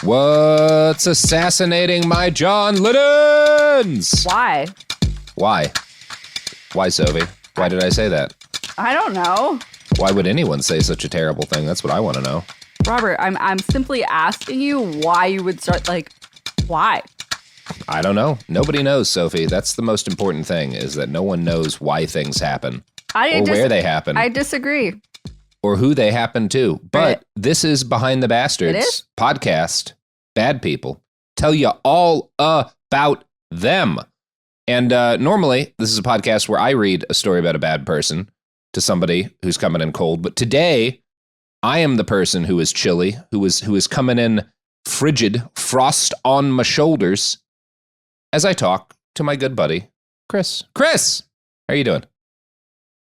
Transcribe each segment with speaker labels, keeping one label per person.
Speaker 1: What's assassinating my John Lennons?
Speaker 2: Why?
Speaker 1: Why? Why, Sophie? Why did I say that?
Speaker 2: I don't know.
Speaker 1: Why would anyone say such a terrible thing? That's what I want to know.
Speaker 2: Robert, I'm simply asking you why you would start, why?
Speaker 1: I don't know. Nobody knows, Sophie. That's the most important thing, is that no one knows why things happen. Where they happen.
Speaker 2: I disagree.
Speaker 1: Or who they happen to. But this is Behind the Bastards podcast. Bad people. Tell you all about them. And normally, this is a podcast where I read a story about a bad person to somebody who's coming in cold. But today, I am the person who is chilly, who is coming in frigid, frost on my shoulders, as I talk to my good buddy, Chris. Chris, how are you doing?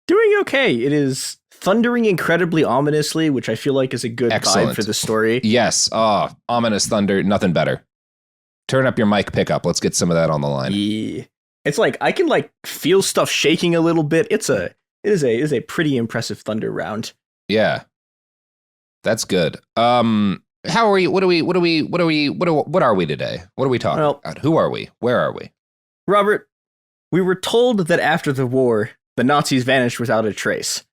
Speaker 3: Doing okay. It is thundering incredibly ominously, which I feel like is a good vibe for the story.
Speaker 1: Yes. Ominous thunder, nothing better. Turn up your mic pickup. Let's get some of that on the line.
Speaker 3: Yeah. It's like I can feel stuff shaking a little bit. It is a pretty impressive thunder round.
Speaker 1: Yeah. That's good. How are you? What are we today? What are we talking about? Who are we? Where are we?
Speaker 3: Robert, we were told that after the war, the Nazis vanished without a trace.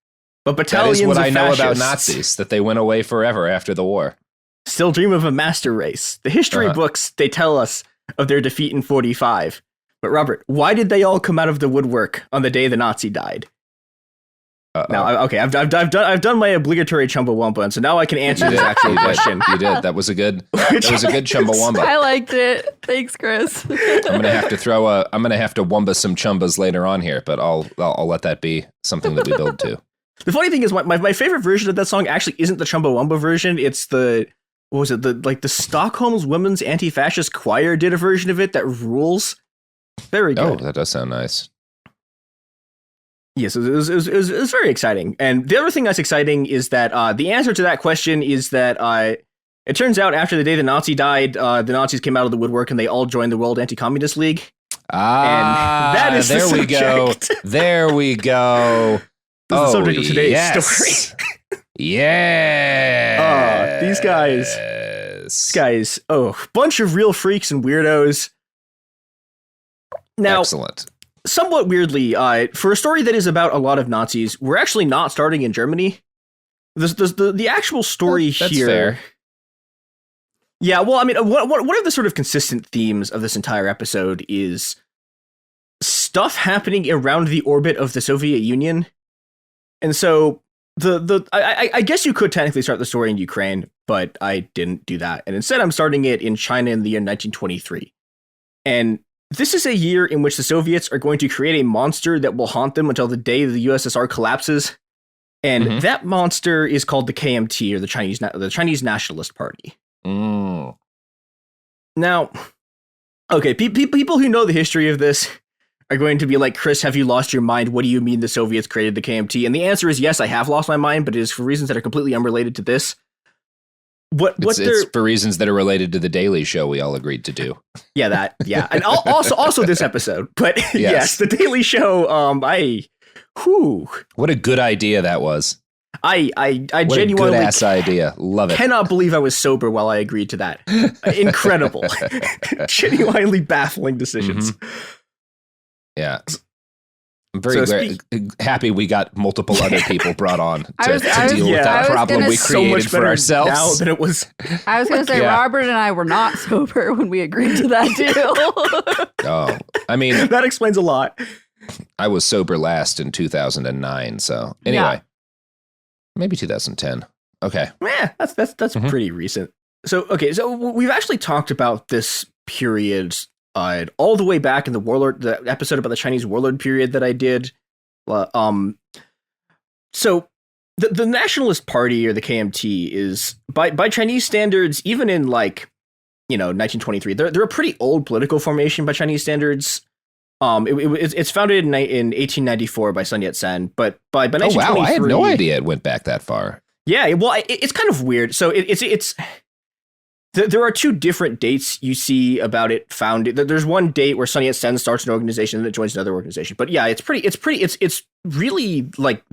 Speaker 3: But battalions
Speaker 1: that is what
Speaker 3: of
Speaker 1: I know about
Speaker 3: fascists
Speaker 1: Nazis, that they went away forever after the war.
Speaker 3: Still dream of a master race. The history books, they tell us of their defeat in 45. But Robert, why did they all come out of the woodwork on the day the Nazi died? Now, okay, I've done my obligatory Chumbawamba, and so now I can answer this actual question.
Speaker 1: You did. That was a good Chumbawamba.
Speaker 2: I liked it. Thanks, Chris.
Speaker 1: I'm gonna have to wumba some chumbas later on here, but I'll let that be something that we build to.
Speaker 3: The funny thing is, my favorite version of that song actually isn't the Chumbawamba version. It's the Stockholm's Women's Anti-Fascist Choir did a version of it that rules. Very good.
Speaker 1: Oh, that does sound nice.
Speaker 3: Yes, it was very exciting. And the other thing that's exciting is that the answer to that question is that it turns out after the day the Nazi died, the Nazis came out of the woodwork and they all joined the World Anti-Communist League.
Speaker 1: And that is
Speaker 3: there we go.
Speaker 1: There we go.
Speaker 3: This is the subject of today's story.
Speaker 1: Yeah.
Speaker 3: These guys, bunch of real freaks and weirdos. Now,
Speaker 1: excellent.
Speaker 3: Somewhat weirdly, for a story that is about a lot of Nazis, we're actually not starting in Germany. The actual story
Speaker 1: that's
Speaker 3: here.
Speaker 1: Fair.
Speaker 3: Yeah, well, I mean, one of the sort of consistent themes of this entire episode is stuff happening around the orbit of the Soviet Union. And so I guess you could technically start the story in Ukraine, but I didn't do that. And instead, I'm starting it in China in the year 1923. And this is a year in which the Soviets are going to create a monster that will haunt them until the day the USSR collapses. And that monster is called the KMT, or the Chinese Nationalist Party.
Speaker 1: Mm.
Speaker 3: Now, okay, people who know the history of this are going to be like, Chris, have you lost your mind? What do you mean the Soviets created the KMT? And the answer is yes, I have lost my mind, but it is for reasons that are completely unrelated to this. It's
Speaker 1: for reasons that are related to the Daily Show we all agreed to do.
Speaker 3: Yeah, and also this episode. But yes, the Daily Show.
Speaker 1: What a good idea that was.
Speaker 3: I
Speaker 1: what
Speaker 3: genuinely
Speaker 1: a good ass idea. Love it.
Speaker 3: Cannot believe I was sober while I agreed to that. Incredible, genuinely baffling decisions.
Speaker 1: Yeah. I'm very happy we got multiple other people brought on to deal with that problem we created for ourselves.
Speaker 3: Now than it was.
Speaker 2: I was going to say, Robert and I were not sober when we agreed to that deal.
Speaker 1: Oh, I mean,
Speaker 3: that explains a lot.
Speaker 1: I was sober last in 2009. So anyway, maybe 2010. Okay.
Speaker 3: Yeah, that's pretty recent. So we've actually talked about this period all the way back in the episode about the Chinese warlord period that I did. So the Nationalist Party, or the KMT, is by Chinese standards, even in 1923, they're a pretty old political formation by Chinese standards. It's founded in 1894 by Sun Yat-sen, but by 1923,
Speaker 1: wow, I had no idea it went back that far.
Speaker 3: Yeah, well, it's kind of weird. So it's there are two different dates you see about it founded. There's one date where Sun Yat-sen starts an organization and it joins another organization. But yeah, it's really like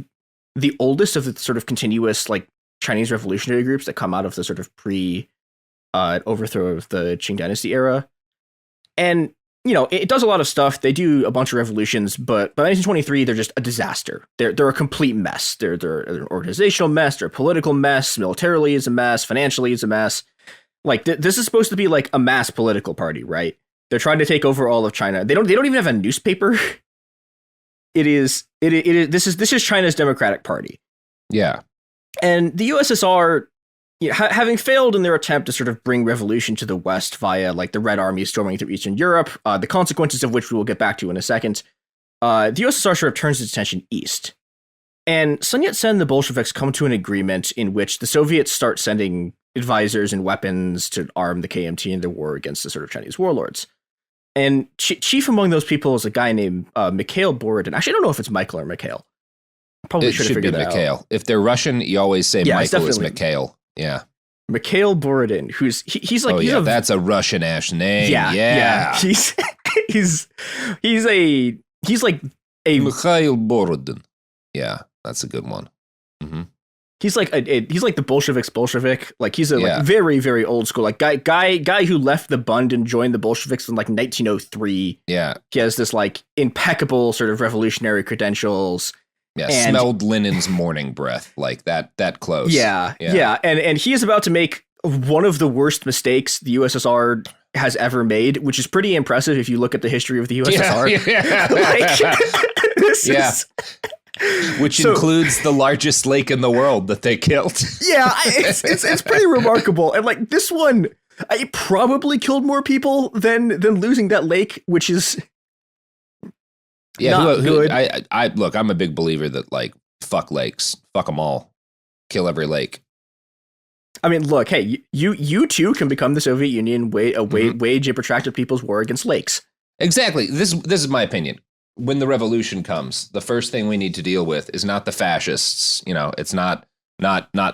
Speaker 3: the oldest of the sort of continuous Chinese revolutionary groups that come out of the sort of overthrow of the Qing Dynasty era. And, you know, it does a lot of stuff. They do a bunch of revolutions, but by 1923, they're just a disaster. They're a complete mess. They're an organizational mess. They're a political mess. Militarily is a mess. Financially is a mess. Like, this is supposed to be like a mass political party, right? They're trying to take over all of China. They don't even have a newspaper. This is China's Democratic Party.
Speaker 1: Yeah.
Speaker 3: And the USSR, you know, having failed in their attempt to sort of bring revolution to the West via like the Red Army storming through Eastern Europe, the consequences of which we will get back to in a second, the USSR sort of turns its attention east. And Sun Yat-sen and the Bolsheviks come to an agreement in which the Soviets start sending advisors and weapons to arm the KMT in their war against the sort of Chinese warlords. And chief among those people is a guy named Mikhail Borodin. Actually, I don't know if it's Michael or Mikhail. Probably should have figured that out.
Speaker 1: Mikhail. If they're Russian, you always say Michael is Mikhail. Yeah.
Speaker 3: Mikhail Borodin, he's like...
Speaker 1: Oh, yeah, that's a Russian-ash name. Yeah.
Speaker 3: He's like a...
Speaker 1: Mikhail Borodin. Yeah, that's a good one. Mm-hmm.
Speaker 3: He's like the Bolsheviks Bolshevik. Like he's a like very, very old school like guy who left the Bund and joined the Bolsheviks in like 1903.
Speaker 1: Yeah. He
Speaker 3: has this like impeccable sort of revolutionary credentials.
Speaker 1: Yeah, smelled Lenin's morning breath, like that close.
Speaker 3: Yeah. And he is about to make one of the worst mistakes the USSR has ever made, which is pretty impressive if you look at the history of the USSR.
Speaker 1: Which includes the largest lake in the world that they killed.
Speaker 3: Yeah, it's pretty remarkable. And like this one, it probably killed more people than losing that lake, which is not good.
Speaker 1: I look, I'm a big believer that like fuck lakes, fuck them all, kill every lake.
Speaker 3: I mean, look, hey, you too can become the Soviet Union, wage a protracted people's war against lakes.
Speaker 1: Exactly. This is my opinion. When the revolution comes, the first thing we need to deal with is not the fascists. You know, it's not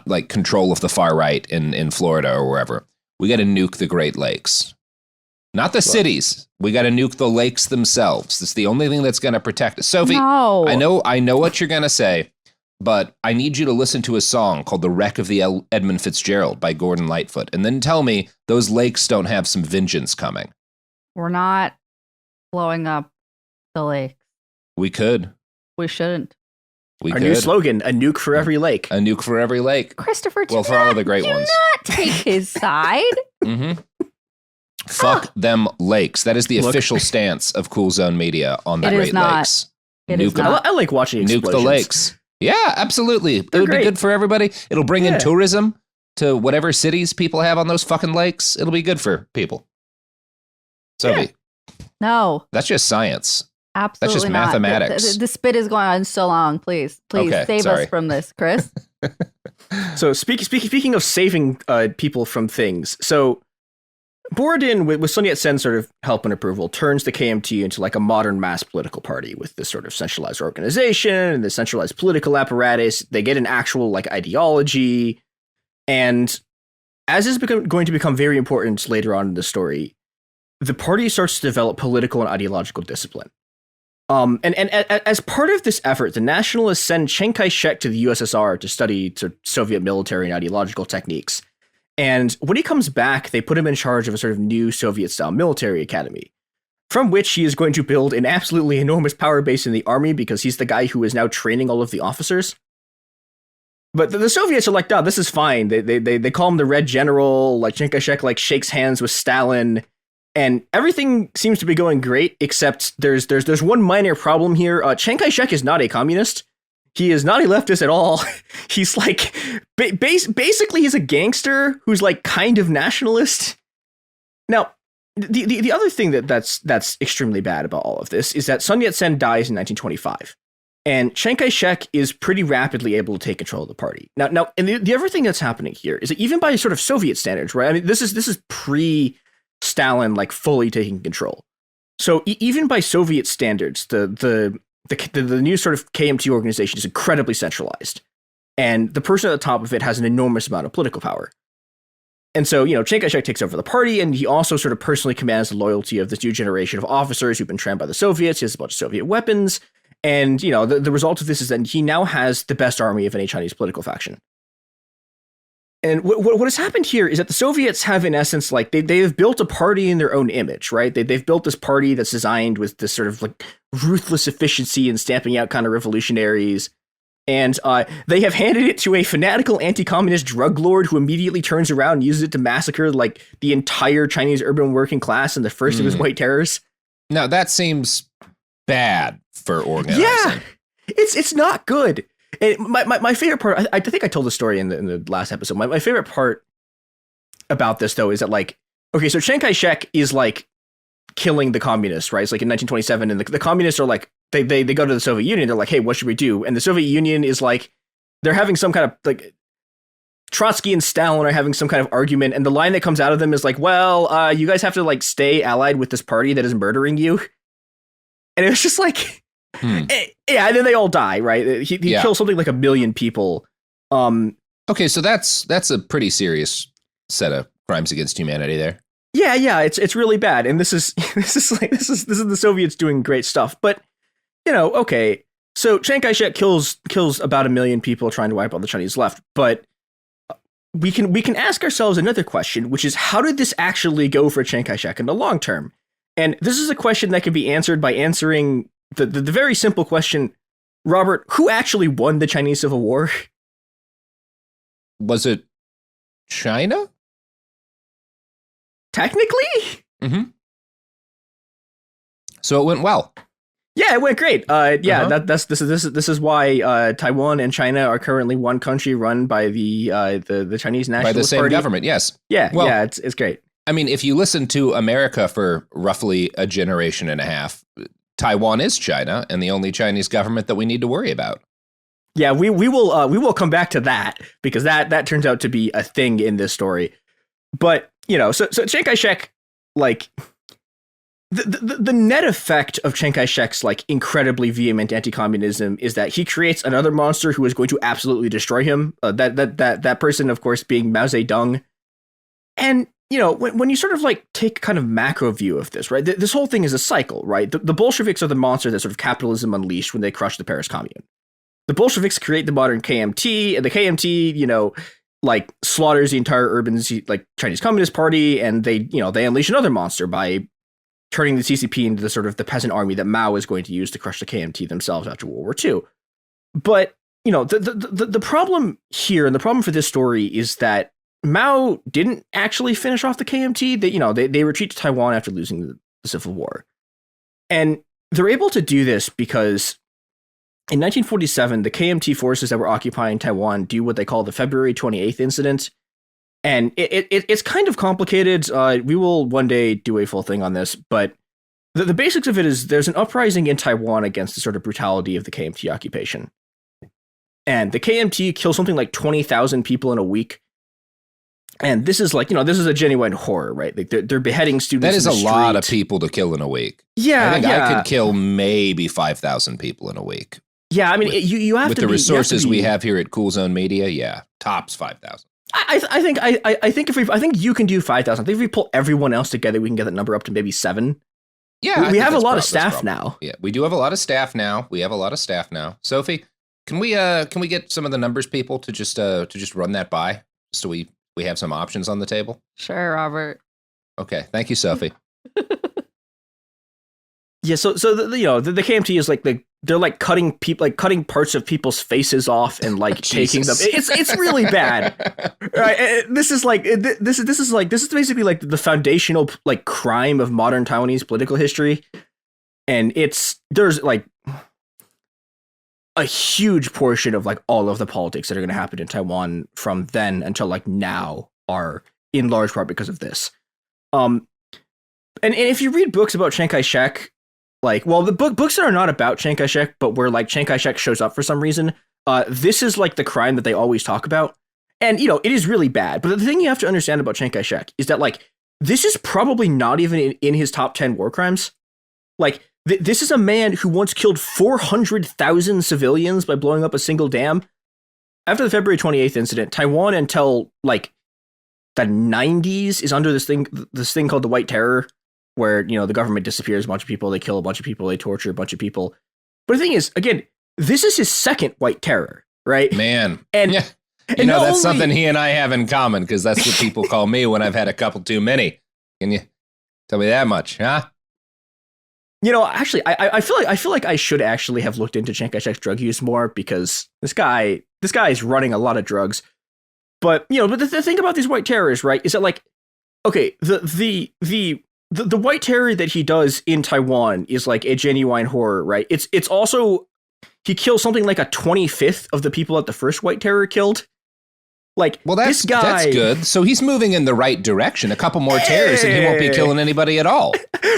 Speaker 1: like control of the far right in Florida or wherever. We got to nuke the Great Lakes, not the cities. We got to nuke the lakes themselves. It's the only thing that's going to protect us. Sophie,
Speaker 2: no.
Speaker 1: I know what you're going to say, but I need you to listen to a song called "The Wreck of the Edmund Fitzgerald" by Gordon Lightfoot, and then tell me those lakes don't have some vengeance coming.
Speaker 2: We're not blowing up the lake.
Speaker 1: We could.
Speaker 2: We shouldn't.
Speaker 3: Our new slogan, a nuke for every lake.
Speaker 1: A nuke for every lake.
Speaker 2: Christopher,
Speaker 1: for all the great ones.
Speaker 2: Do not take his side.
Speaker 1: Mm-hmm. Fuck them lakes. That is the official stance of Cool Zone Media on the Great Lakes.
Speaker 3: It is not. I like watching explosions.
Speaker 1: Nuke the lakes. Yeah, absolutely. It would be good for everybody. It'll bring in tourism to whatever cities people have on those fucking lakes. It'll be good for people. Sophie.
Speaker 2: No.
Speaker 1: That's just science.
Speaker 2: Absolutely
Speaker 1: That's just
Speaker 2: not.
Speaker 1: mathematics.
Speaker 2: The spit is going on so long. Please save us from this, Chris.
Speaker 3: So speaking of saving people from things, so Borodin, with Sun Yat-sen sort of help and approval, turns the KMT into like a modern mass political party with this sort of centralized organization and the centralized political apparatus. They get an actual like ideology, and as is going to become very important later on in the story, the party starts to develop political and ideological discipline. And as part of this effort, the nationalists send Chiang Kai-shek to the USSR to study Soviet military and ideological techniques. And when he comes back, they put him in charge of a sort of new Soviet-style military academy, from which he is going to build an absolutely enormous power base in the army because he's the guy who is now training all of the officers. But the Soviets are like, no, this is fine. They call him the Red General. Like Chiang Kai-shek like shakes hands with Stalin. And everything seems to be going great, except there's one minor problem here. Chiang Kai-shek is not a communist. He is not a leftist at all. He's like, basically he's a gangster who's like kind of nationalist. Now, the other thing that's extremely bad about all of this is that Sun Yat-sen dies in 1925. And Chiang Kai-shek is pretty rapidly able to take control of the party. Now, and the other thing that's happening here is that even by sort of Soviet standards, right? I mean, this is pre-Stalin like fully taking control. So even by Soviet standards, the new sort of KMT organization is incredibly centralized, and the person at the top of it has an enormous amount of political power. And so, you know, Chiang Kai-shek takes over the party, and he also sort of personally commands the loyalty of this new generation of officers who've been trained by the Soviets. He has a bunch of Soviet weapons. And, you know, the result of this is that he now has the best army of any Chinese political faction. And what has happened here is that the Soviets have, in essence, like they have built a party in their own image, right? They've built this party that's designed with this sort of like ruthless efficiency and stamping out kind of revolutionaries. And they have handed it to a fanatical anti-communist drug lord who immediately turns around and uses it to massacre like the entire Chinese urban working class in the first of his white terrors.
Speaker 1: Now that seems bad for organizing.
Speaker 3: Yeah, it's not good. And my favorite part, I think I told the story in the last episode. My favorite part about this, though, is that, like, okay, so Chiang Kai-shek is, like, killing the communists, right? It's like in 1927, and the communists are like, they go to the Soviet Union, they're like, hey, what should we do? And the Soviet Union is like, they're having some kind of, like, Trotsky and Stalin are having some kind of argument, and the line that comes out of them is like, well, you guys have to, like, stay allied with this party that is murdering you. And it was just like... Yeah, and then they all die, right? He kills something like 1 million people.
Speaker 1: Okay, so that's a pretty serious set of crimes against humanity there.
Speaker 3: Yeah, it's really bad, and this is the Soviets doing great stuff. But okay, so Chiang Kai-shek kills about 1 million people trying to wipe out the Chinese left. But we can ask ourselves another question, which is, how did this actually go for Chiang Kai-shek in the long term? And this is a question that can be answered by answering the very simple question, Robert, who actually won the Chinese Civil War?
Speaker 1: Was it China?
Speaker 3: Technically?
Speaker 1: Mm-hmm. So it went well.
Speaker 3: Yeah, it went great. This is why Taiwan and China are currently one country run by the Chinese Nationalist Party.
Speaker 1: By the same government, yes.
Speaker 3: Yeah, it's great.
Speaker 1: I mean, if you listen to America for roughly a generation and a half, Taiwan is China and the only Chinese government that we need to worry about.
Speaker 3: Yeah, we will come back to that, because that turns out to be a thing in this story. But, so Chiang Kai-shek, like, the net effect of Chiang Kai-shek's, like, incredibly vehement anti-communism is that he creates another monster who is going to absolutely destroy him. That person, of course, being Mao Zedong. And when you sort of like take kind of macro view of this, right, this whole thing is a cycle, right? The Bolsheviks are the monster that sort of capitalism unleashed when they crushed the Paris Commune. The Bolsheviks create the modern KMT, and the KMT, like slaughters the entire urban like Chinese Communist Party, and they unleash another monster by turning the CCP into the sort of the peasant army that Mao is going to use to crush the KMT themselves after World War II. But the problem here, and the problem for this story, is that Mao didn't actually finish off the KMT. They retreat to Taiwan after losing the Civil War. And they're able to do this because in 1947, the KMT forces that were occupying Taiwan do what they call the February 28th incident. And it's kind of complicated. We will one day do a full thing on this, but the basics of it is there's an uprising in Taiwan against the sort of brutality of the KMT occupation. And the KMT kills something like 20,000 people in a week. And this is like, this is a genuine horror, right? Like they're beheading students.
Speaker 1: That is a lot of people to kill in a week.
Speaker 3: Yeah,
Speaker 1: I think I could kill maybe 5,000 people in a week.
Speaker 3: Yeah, I mean, you have
Speaker 1: with
Speaker 3: to
Speaker 1: the
Speaker 3: be,
Speaker 1: resources we have here at Cool Zone Media. Yeah, tops 5,000.
Speaker 3: I think you can do 5,000. I think if we pull everyone else together, we can get that number up to maybe 7.
Speaker 1: Yeah,
Speaker 3: we have a lot of staff now.
Speaker 1: Yeah, we do have a lot of staff now. Sophie, can we get some of the numbers people to just run that by, so we have some options on the table?
Speaker 2: Sure, Robert.
Speaker 1: Okay, thank you, Sophie.
Speaker 3: Yeah, so the KMT is like they're like cutting parts of people's faces off and like taking them. It's really bad. Right? This is basically like the foundational like crime of modern Taiwanese political history, and there's like a huge portion of like all of the politics that are going to happen in Taiwan from then until like now are in large part because of this. And if you read books about Chiang Kai-shek, like, well, the books that are not about Chiang Kai-shek, but where like Chiang Kai-shek shows up for some reason, this is like the crime that they always talk about. And, it is really bad. But the thing you have to understand about Chiang Kai-shek is that like, this is probably not even in his top 10 war crimes. Like, this is a man who once killed 400,000 civilians by blowing up a single dam. After the February 28th incident, Taiwan until like the 90s is under this thing called the White Terror, where, the government disappears a bunch of people, they kill a bunch of people, they torture a bunch of people. But the thing is, again, this is his second White Terror, right?
Speaker 1: Man.
Speaker 3: And
Speaker 1: yeah. You know, that's something he and I have in common, because that's what people call me when I've had a couple too many. Can you tell me that much, huh?
Speaker 3: You know, actually, I feel like I should actually have looked into Chiang Kai-shek's drug use more, because this guy is running a lot of drugs. But you know, but the thing about these white terrorists, right, is that like, okay, the white terror that he does in Taiwan is like a genuine horror, right? It's also, he kills something like a 25th of the people that the first white terror killed. Like,
Speaker 1: well,
Speaker 3: this guy,
Speaker 1: that's good. So he's moving in the right direction. A couple more terrorists, and he won't be killing anybody at all.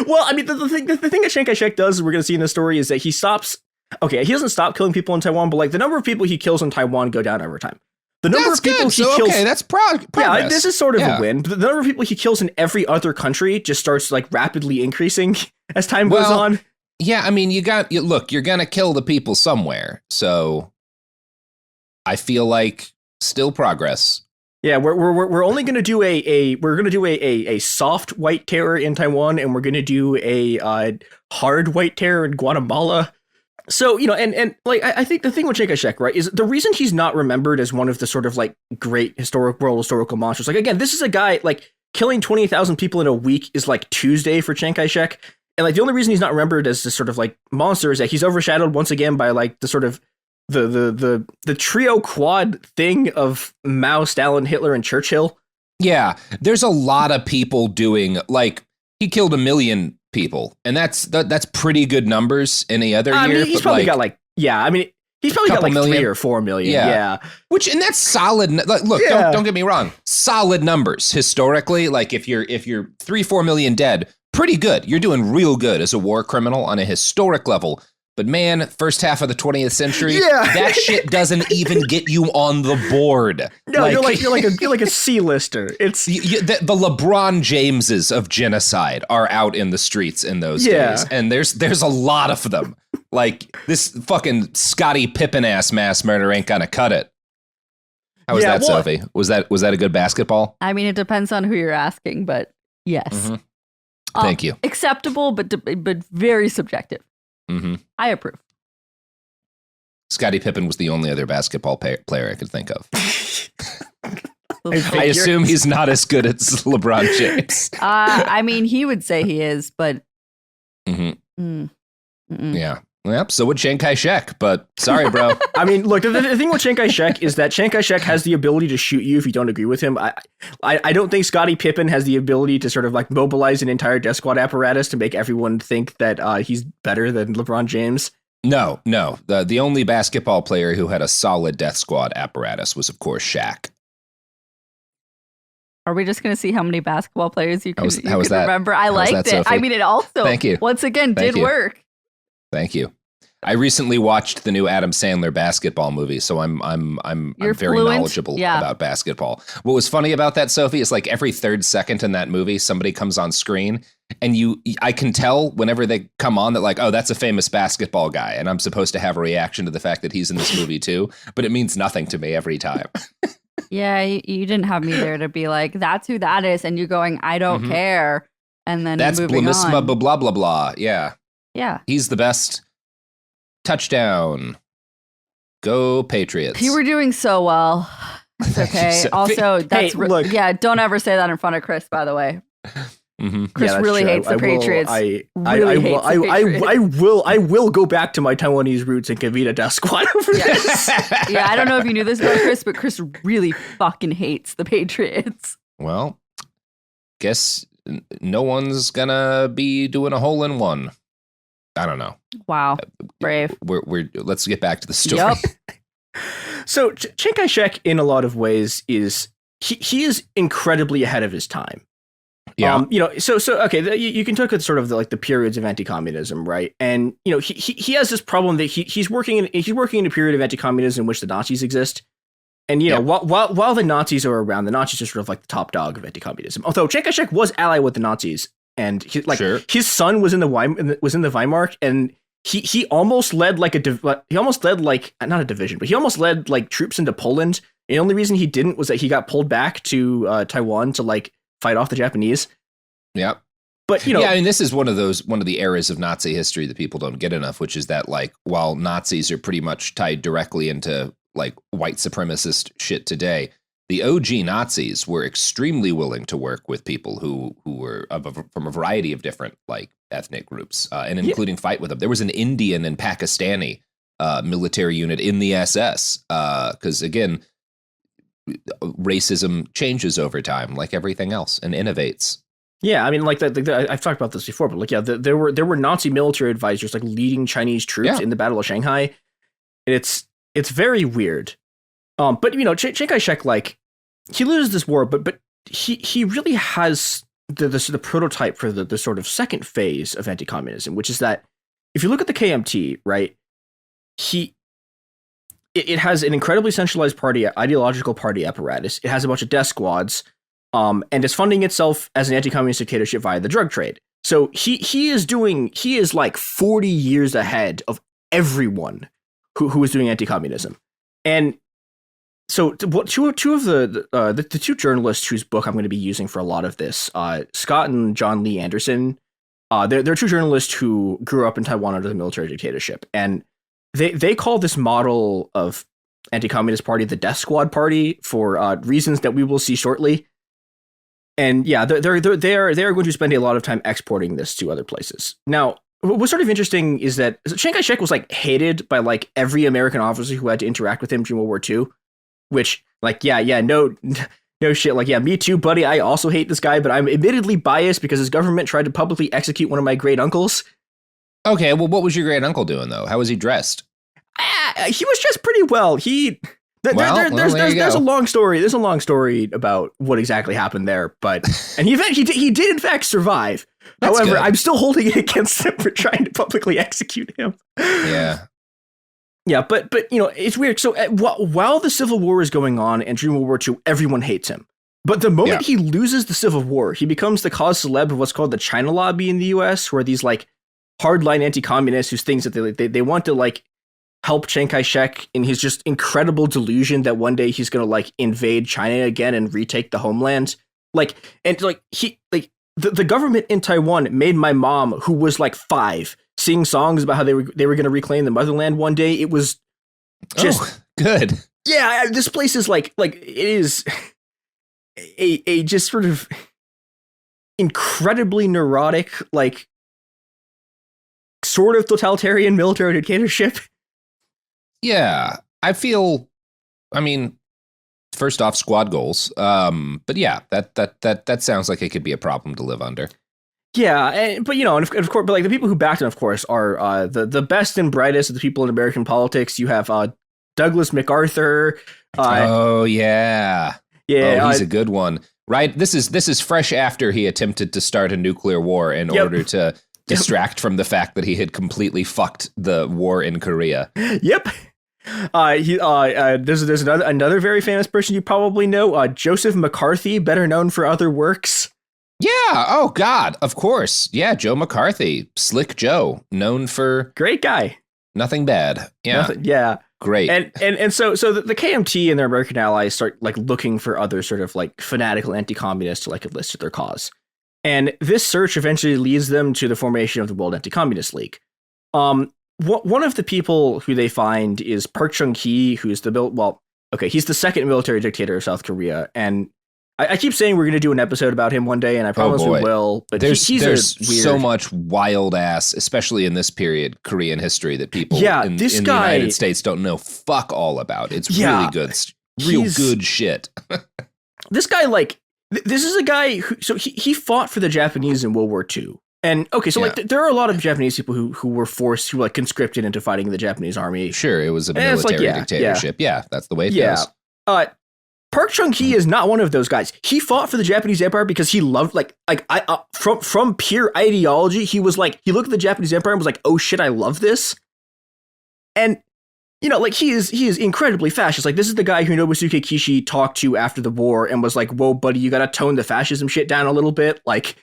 Speaker 3: Well, I mean, the thing that Chiang Kai-shek does, we're going to see in the story, is that he stops. Okay, he doesn't stop killing people in Taiwan, but like the number of people he kills in Taiwan go down over time. The number of people he kills. Okay,
Speaker 1: that's progress.
Speaker 3: Yeah, this is sort of a win. But the number of people he kills in every other country just starts like rapidly increasing as time goes on.
Speaker 1: Yeah, I mean, look, you're going to kill the people somewhere. So I feel like still progress.
Speaker 3: Yeah, we're only going to do a soft white terror in Taiwan, and we're going to do a hard white terror in Guatemala. So, you know, and like, I think the thing with Chiang Kai-shek, right, is the reason he's not remembered as one of the sort of like great world historical monsters. Like, again, this is a guy, like, killing 20,000 people in a week is like Tuesday for Chiang Kai-shek. And like, the only reason he's not remembered as this sort of like monster is that he's overshadowed once again by like the sort of the trio quad thing of Mao, Stalin, Hitler, and Churchill.
Speaker 1: Yeah, there's a lot of people doing, like, he killed 1 million people, and that's pretty good numbers any other year.
Speaker 3: I mean, he's probably got like, yeah, I mean, he's probably got like million. 3 or 4 million. Yeah.
Speaker 1: Which, and that's solid. Like, look, don't get me wrong. Solid numbers historically. Like, if you're 3-4 million dead, pretty good. You're doing real good as a war criminal on a historic level. But man, first half of the 20th century, that shit doesn't even get you on the board.
Speaker 3: No, like, you're like a C-lister. It's
Speaker 1: the LeBron Jameses of genocide are out in the streets in those days, and there's a lot of them. Like, this fucking Scottie Pippen ass mass murder ain't gonna cut it. How was that, Sophie? Was that a good basketball?
Speaker 2: I mean, it depends on who you're asking, but yes.
Speaker 1: Mm-hmm. Thank you.
Speaker 2: Acceptable, but very subjective.
Speaker 1: Mm-hmm.
Speaker 2: I approve.
Speaker 1: Scottie Pippen was the only other basketball player I could think of. I assume he's not as good as LeBron James.
Speaker 2: I mean, he would say he is, but
Speaker 1: yeah. Yep, so would Chiang Kai-shek, but sorry, bro.
Speaker 3: I mean, look, the thing with Chiang Kai-shek is that Chiang Kai-shek has the ability to shoot you if you don't agree with him. I don't think Scottie Pippen has the ability to sort of like mobilize an entire death squad apparatus to make everyone think that he's better than LeBron James.
Speaker 1: No. The only basketball player who had a solid death squad apparatus was, of course, Shaq.
Speaker 2: Are we just going to see how many basketball players you can
Speaker 1: that?
Speaker 2: Remember? I liked it.
Speaker 1: Sophie?
Speaker 2: I mean, it also,
Speaker 1: Thank you.
Speaker 2: Once again, did work.
Speaker 1: Thank you. I recently watched the new Adam Sandler basketball movie, so I'm very knowledgeable about basketball. What was funny about that, Sophie, is like every 3rd second in that movie, somebody comes on screen, and I can tell whenever they come on that like, oh, that's a famous basketball guy, and I'm supposed to have a reaction to the fact that he's in this movie too, but it means nothing to me every time.
Speaker 2: Yeah, you didn't have me there to be like, that's who that is, and you're going, I don't care, and then
Speaker 1: that's
Speaker 2: moving on.
Speaker 1: blah blah blah. Yeah, he's the best. Touchdown. Go Patriots.
Speaker 2: You were doing so well. It's okay. Also, that's don't ever say that in front of Chris, by the way.
Speaker 1: Mm-hmm.
Speaker 2: Chris really hates the Patriots.
Speaker 3: I will go back to my Taiwanese roots and convene a death squad over this.
Speaker 2: Yeah, I don't know if you knew this about Chris, but Chris really fucking hates the Patriots.
Speaker 1: Well, guess no one's gonna be doing a hole-in-one. I don't know.
Speaker 2: Wow, brave.
Speaker 1: Let's get back to the story.
Speaker 2: Yep.
Speaker 3: So Chiang Kai-shek, in a lot of ways, is he is incredibly ahead of his time.
Speaker 1: Yeah.
Speaker 3: So okay, you can look at sort of the periods of anti-communism, right? And he has this problem that he's working in a period of anti-communism in which the Nazis exist. And while the Nazis are around, the Nazis are sort of like the top dog of anti-communism. Although Chiang Kai-shek was allied with the Nazis. And his son was in the Weimar, and he almost led like not a division, but he almost led like troops into Poland. And the only reason he didn't was that he got pulled back to Taiwan to like fight off the Japanese.
Speaker 1: Yeah,
Speaker 3: but
Speaker 1: I mean, this is one of the eras of Nazi history that people don't get enough, which is that like while Nazis are pretty much tied directly into like white supremacist shit today. The OG Nazis were extremely willing to work with people who were from a variety of different like ethnic groups, and including fight with them. There was an Indian and Pakistani military unit in the SS, because again, racism changes over time, like everything else, and innovates.
Speaker 3: Yeah, I mean, like I've talked about this before, but like, yeah, there were Nazi military advisors like leading Chinese troops in the Battle of Shanghai. And it's very weird. But you know, Chiang Kai-shek, like, he loses this war, but he really has the prototype for the sort of second phase of anti-communism, which is that if you look at the KMT, right, it has an incredibly centralized ideological party apparatus. It has a bunch of death squads, and is funding itself as an anti-communist dictatorship via the drug trade. So he is like 40 years ahead of everyone who is doing anti-communism. And so two of the two journalists whose book I'm going to be using for a lot of this, Scott and John Lee Anderson, they're two journalists who grew up in Taiwan under the military dictatorship. And they call this model of anti-communist party the Death Squad Party for reasons that we will see shortly. And yeah, they are going to spend a lot of time exporting this to other places. Now, what's sort of interesting is that Chiang Kai-shek was like hated by like every American officer who had to interact with him during World War II, which like, no shit. Like, yeah, me too, buddy. I also hate this guy, but I'm admittedly biased because his government tried to publicly execute one of my great uncles.
Speaker 1: Okay, well, what was your great uncle doing though? How was he dressed?
Speaker 3: He was dressed pretty well. There's a long story. There's a long story about what exactly happened there, and he did in fact survive.
Speaker 1: That's
Speaker 3: However,
Speaker 1: good.
Speaker 3: I'm still holding it against him for trying to publicly execute him.
Speaker 1: Yeah.
Speaker 3: Yeah, but you know, it's weird. So while the Civil War is going on and during World War II, everyone hates him. But the moment he loses the Civil War, he becomes the cause célèbre of what's called the China lobby in the U.S., who are these like hardline anti-communists whose things that they want to like help Chiang Kai-shek in his just incredible delusion that one day he's going to like invade China again and retake the homeland. The government in Taiwan made my mom, who was like 5, sing songs about how they were going to reclaim the motherland one day. It was just
Speaker 1: good.
Speaker 3: Yeah, this place is like it is a just sort of incredibly neurotic, like sort of totalitarian military dictatorship.
Speaker 1: Yeah, I mean, first off, squad goals. But yeah, that sounds like it could be a problem to live under.
Speaker 3: Yeah, but you know, and of course, but like the people who backed him, of course, are the best and brightest of the people in American politics. You have Douglas MacArthur.
Speaker 1: Oh yeah, he's a good one, right? This is fresh after he attempted to start a nuclear war in order to distract from the fact that he had completely fucked the war in Korea.
Speaker 3: Yep. There's another very famous person you probably know, Joseph McCarthy, better known for other works.
Speaker 1: Yeah. Oh God. Of course. Yeah. Joe McCarthy, Slick Joe, known for
Speaker 3: great guy.
Speaker 1: Nothing bad. Yeah.
Speaker 3: Yeah.
Speaker 1: Great.
Speaker 3: And so the KMT and their American allies start like looking for other sort of like fanatical anti-communists to like enlist to their cause. And this search eventually leads them to the formation of the World Anti-Communist League. One of the people who they find is Park Chung-hee, who's he's the second military dictator of South Korea. And I keep saying we're going to do an episode about him one day, and I promise we will. But
Speaker 1: there's
Speaker 3: weird...
Speaker 1: so much wild ass, especially in this period Korean history, that people in the United States don't know fuck all about. It's really good, good shit.
Speaker 3: This guy, like, this is a guy who, so he fought for the Japanese in World War II. And okay, so like there are a lot of Japanese people who were forced, who like conscripted into fighting the Japanese army.
Speaker 1: Sure, it was a military dictatorship. Yeah, that's the way it goes.
Speaker 3: Park Chung-hee is not one of those guys. He fought for the Japanese Empire because he loved from pure ideology. He was like, he looked at the Japanese Empire and was like, oh shit, I love this. And you know, like he is incredibly fascist. Like this is the guy who Nobusuke Kishi talked to after the war and was like, whoa, buddy, you got to tone the fascism shit down a little bit. Like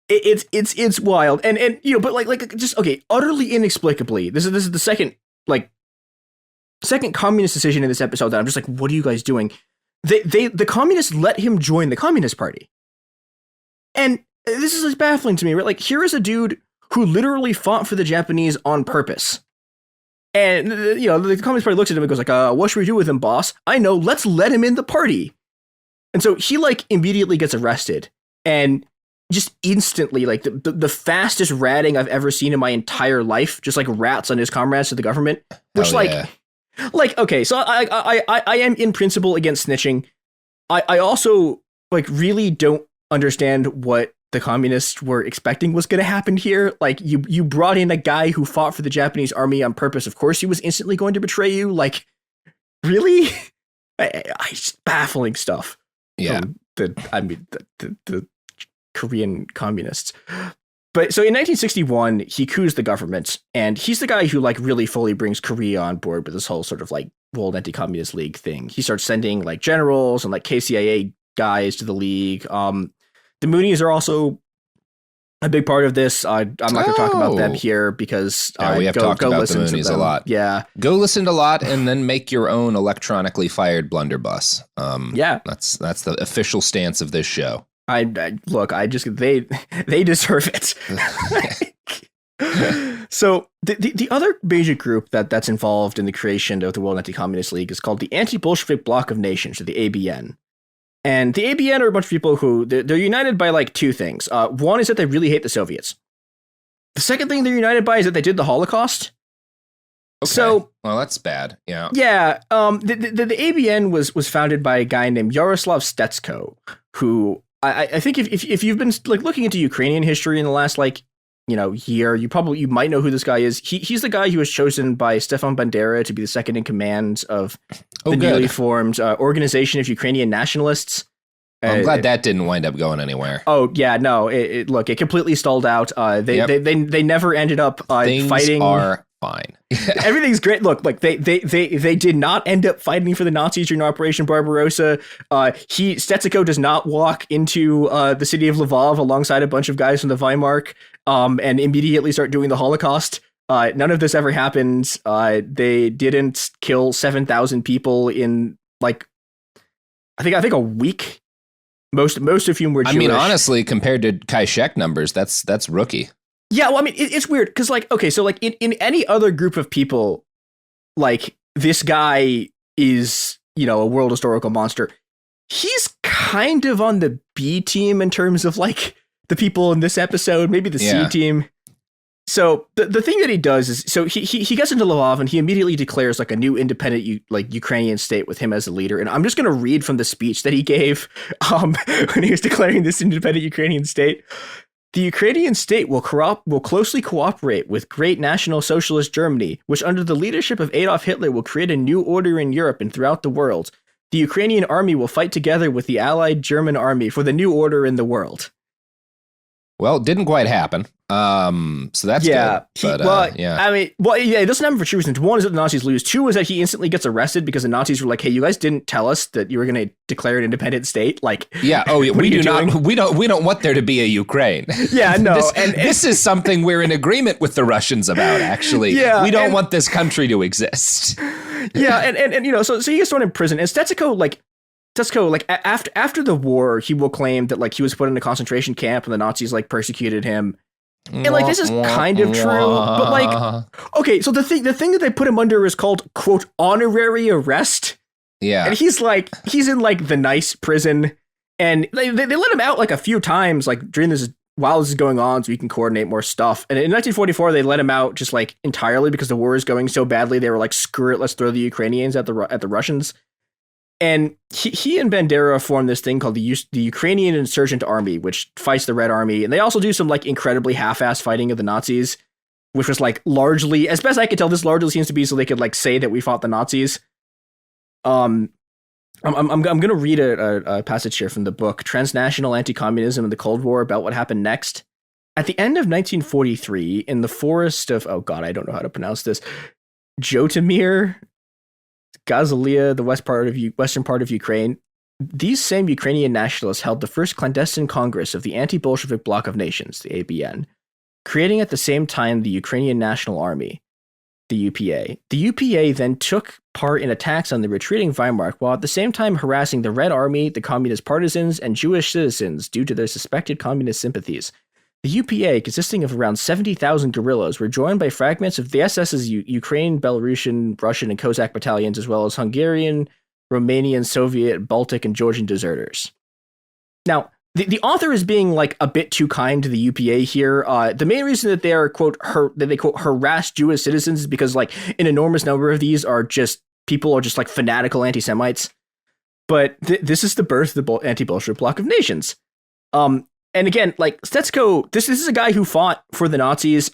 Speaker 3: it's wild. And you know, but like just okay, utterly inexplicably, this is the second communist decision in this episode that I'm just like, what are you guys doing? The communists let him join the Communist Party. And this is baffling to me, right? Like, here is a dude who literally fought for the Japanese on purpose. And the Communist Party looks at him and goes like, "What should we do with him, boss? I know. Let's let him in the party." And so he like immediately gets arrested, and just instantly, like the fastest ratting I've ever seen in my entire life, just like rats on his comrades to the government. Which okay, so I am in principle against snitching. I also like really don't understand what the communists were expecting was going to happen here. Like you brought in a guy who fought for the Japanese army on purpose. Of course he was instantly going to betray you. Like, really? Just baffling stuff.
Speaker 1: Yeah.
Speaker 3: The Korean communists. But so in 1961, he coups the government, and he's the guy who like really fully brings Korea on board with this whole sort of like World Anti-Communist League thing. He starts sending like generals and like KCIA guys to the league. The Moonies are also a big part of this. I'm not going to talk about them here because
Speaker 1: we have talked about the Moonies a lot.
Speaker 3: Yeah,
Speaker 1: go listen to a lot and then make your own electronically fired blunderbuss. That's the official stance of this show.
Speaker 3: I they deserve it. So the other major group that's involved in the creation of the World Anti-Communist League is called the Anti-Bolshevik Bloc of Nations, or the ABN. And the ABN are a bunch of people who they're united by like two things. One is that they really hate the Soviets. The second thing they're united by is that they did the Holocaust.
Speaker 1: Okay.
Speaker 3: So,
Speaker 1: well, that's bad. Yeah.
Speaker 3: Yeah. The ABN was founded by a guy named Yaroslav Stetsko, who I think if you've been like looking into Ukrainian history in the last year, you might know who this guy is. He's the guy who was chosen by Stefan Bandera to be the second in command of the newly formed Organization of Ukrainian Nationalists.
Speaker 1: I'm glad that didn't wind up going anywhere.
Speaker 3: Oh yeah, no. It completely stalled out. They never ended up
Speaker 1: Things
Speaker 3: fighting.
Speaker 1: Are fine.
Speaker 3: Everything's great. Look, like they did not end up fighting for the Nazis during Operation Barbarossa. Stetsko does not walk into the city of Lvov alongside a bunch of guys from the Wehrmacht and immediately start doing the Holocaust. None of this ever happened. They didn't kill 7,000 people in like I think a week. Most of whom were Jewish.
Speaker 1: I mean, honestly, compared to Kai-shek numbers, that's rookie.
Speaker 3: Yeah, well, I mean, it's weird because, like, okay, so, like, in any other group of people, like, this guy is, a world historical monster. He's kind of on the B team in terms of, like, the people in this episode, maybe the C team. So the thing that he does is, so he gets into Lvov and he immediately declares, like, a new independent, Ukrainian state with him as the leader. And I'm just going to read from the speech that he gave when he was declaring this independent Ukrainian state. The Ukrainian state will closely cooperate with great National Socialist Germany, which under the leadership of Adolf Hitler will create a new order in Europe and throughout the world. The Ukrainian army will fight together with the allied German army for the new order in the world.
Speaker 1: Well, it didn't quite happen. So that's good.
Speaker 3: It doesn't happen for two reasons. One is that the Nazis lose. Two is that he instantly gets arrested because the Nazis were like, "Hey, you guys didn't tell us that you were going to declare an independent state." Like,
Speaker 1: yeah, we do not. We don't want there to be a Ukraine.
Speaker 3: Yeah, no.
Speaker 1: This is something we're in agreement with the Russians about. Actually, we don't want this country to exist.
Speaker 3: Yeah, and so he gets thrown in prison, and Stetsko, after the war, he will claim that like he was put in a concentration camp and the Nazis like persecuted him. And like this is kind of true, but like okay, so the thing that they put him under is called quote honorary arrest.
Speaker 1: Yeah,
Speaker 3: and he's in like the nice prison, and they let him out like a few times like during this while this is going on, so he can coordinate more stuff. And in 1944, they let him out just like entirely because the war is going so badly. They were like, screw it, let's throw the Ukrainians at the Russians. And he and Bandera formed this thing called the Ukrainian Insurgent Army, which fights the Red Army. And they also do some like incredibly half-assed fighting of the Nazis, which was like largely, as best I could tell, this largely seems to be so they could like say that we fought the Nazis. I'm going to read a passage here from the book Transnational Anti-Communism and the Cold War about what happened next. At the end of 1943, in the forest of, oh God, I don't know how to pronounce this, Jotomir, Gazalia, the western part of Ukraine, these same Ukrainian nationalists held the first clandestine congress of the Anti-Bolshevik Bloc of Nations, the ABN, creating at the same time the Ukrainian National Army, the UPA. The UPA then took part in attacks on the retreating Wehrmacht while at the same time harassing the Red Army, the communist partisans, and Jewish citizens due to their suspected communist sympathies. The UPA, consisting of around 70,000 guerrillas, were joined by fragments of the SS's Ukraine, Belarusian, Russian, and Cossack battalions, as well as Hungarian, Romanian, Soviet, Baltic, and Georgian deserters. Now, the author is being like a bit too kind to the UPA here. The main reason that they are, quote, harassed Jewish citizens is because like an enormous number of these are just people are just like fanatical anti-Semites. But this is the birth of the anti-Bolshevik bloc of nations. And again, like Stetsko, this is a guy who fought for the Nazis.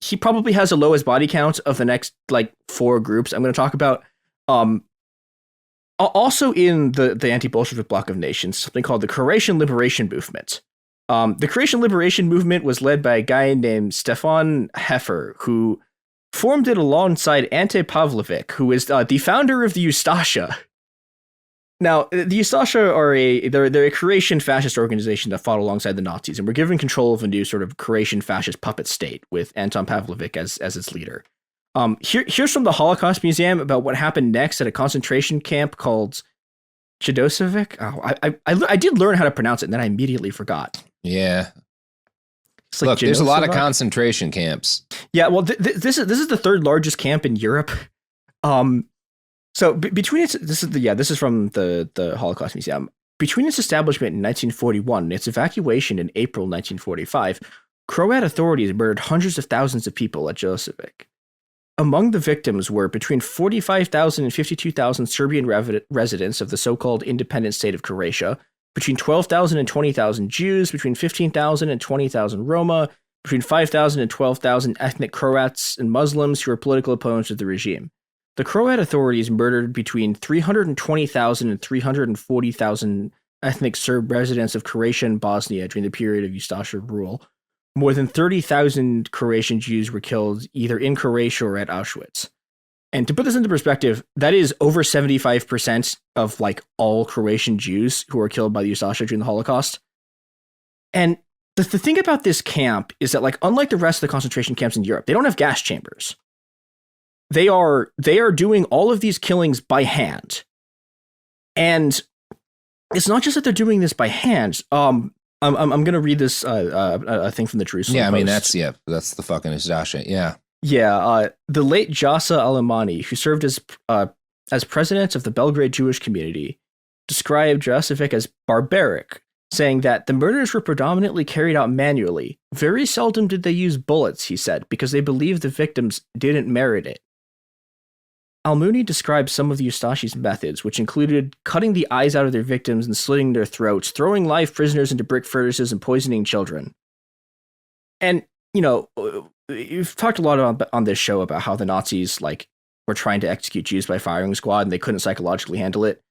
Speaker 3: He probably has the lowest body count of the next like 4 groups I'm going to talk about. Also in the anti-Bolshevik bloc of nations, something called the Croatian Liberation Movement. The Croatian Liberation Movement was led by a guy named Stefan Heffer, who formed it alongside Ante Pavlovic, who is the founder of the Ustasha. Now, the Ustasha are they're a Croatian fascist organization that fought alongside the Nazis and were given control of a new sort of Croatian fascist puppet state with Anton Pavlovic as its leader. Here's from the Holocaust Museum about what happened next at a concentration camp called Chidosevic. Oh, I did learn how to pronounce it, and then I immediately forgot.
Speaker 1: Yeah.
Speaker 3: Like
Speaker 1: look, there's a lot of concentration camps.
Speaker 3: Yeah, well, this is the 3rd largest camp in Europe. So between its this is from the Holocaust Museum. Between its establishment in 1941 and its evacuation in April 1945, Croat authorities murdered hundreds of thousands of people at Chidosevic. Among the victims were between 45,000 and 52,000 Serbian residents of the so-called independent state of Croatia, between 12,000 and 20,000 Jews, between 15,000 and 20,000 Roma, between 5,000 and 12,000 ethnic Croats and Muslims who were political opponents of the regime. The Croat authorities murdered between 320,000 and 340,000 ethnic Serb residents of Croatia and Bosnia during the period of Ustasha rule. More than 30,000 Croatian Jews were killed either in Croatia or at Auschwitz. And to put this into perspective, that is over 75% of like all Croatian Jews who were killed by the Ustasha during the Holocaust. And the thing about this camp is that, like, unlike the rest of the concentration camps in Europe, they don't have gas chambers. They are doing all of these killings by hand. And it's not just that they're doing this by hand. I'm going to read this a thing from the Jerusalem
Speaker 1: Yeah, I mean,
Speaker 3: Post.
Speaker 1: that's the fucking Ustasha. Yeah.
Speaker 3: Yeah, the late Jasa Alemani, who served as president of the Belgrade Jewish community, described Jasevic as barbaric, saying that the murders were predominantly carried out manually. Very seldom did they use bullets, he said, because they believed the victims didn't merit it. Almuni described some of the Ustashi's methods, which included cutting the eyes out of their victims and slitting their throats, throwing live prisoners into brick furnaces, and poisoning children. And, you know, you've talked a lot on this show about how the Nazis like were trying to execute Jews by firing squad, and they couldn't psychologically handle it,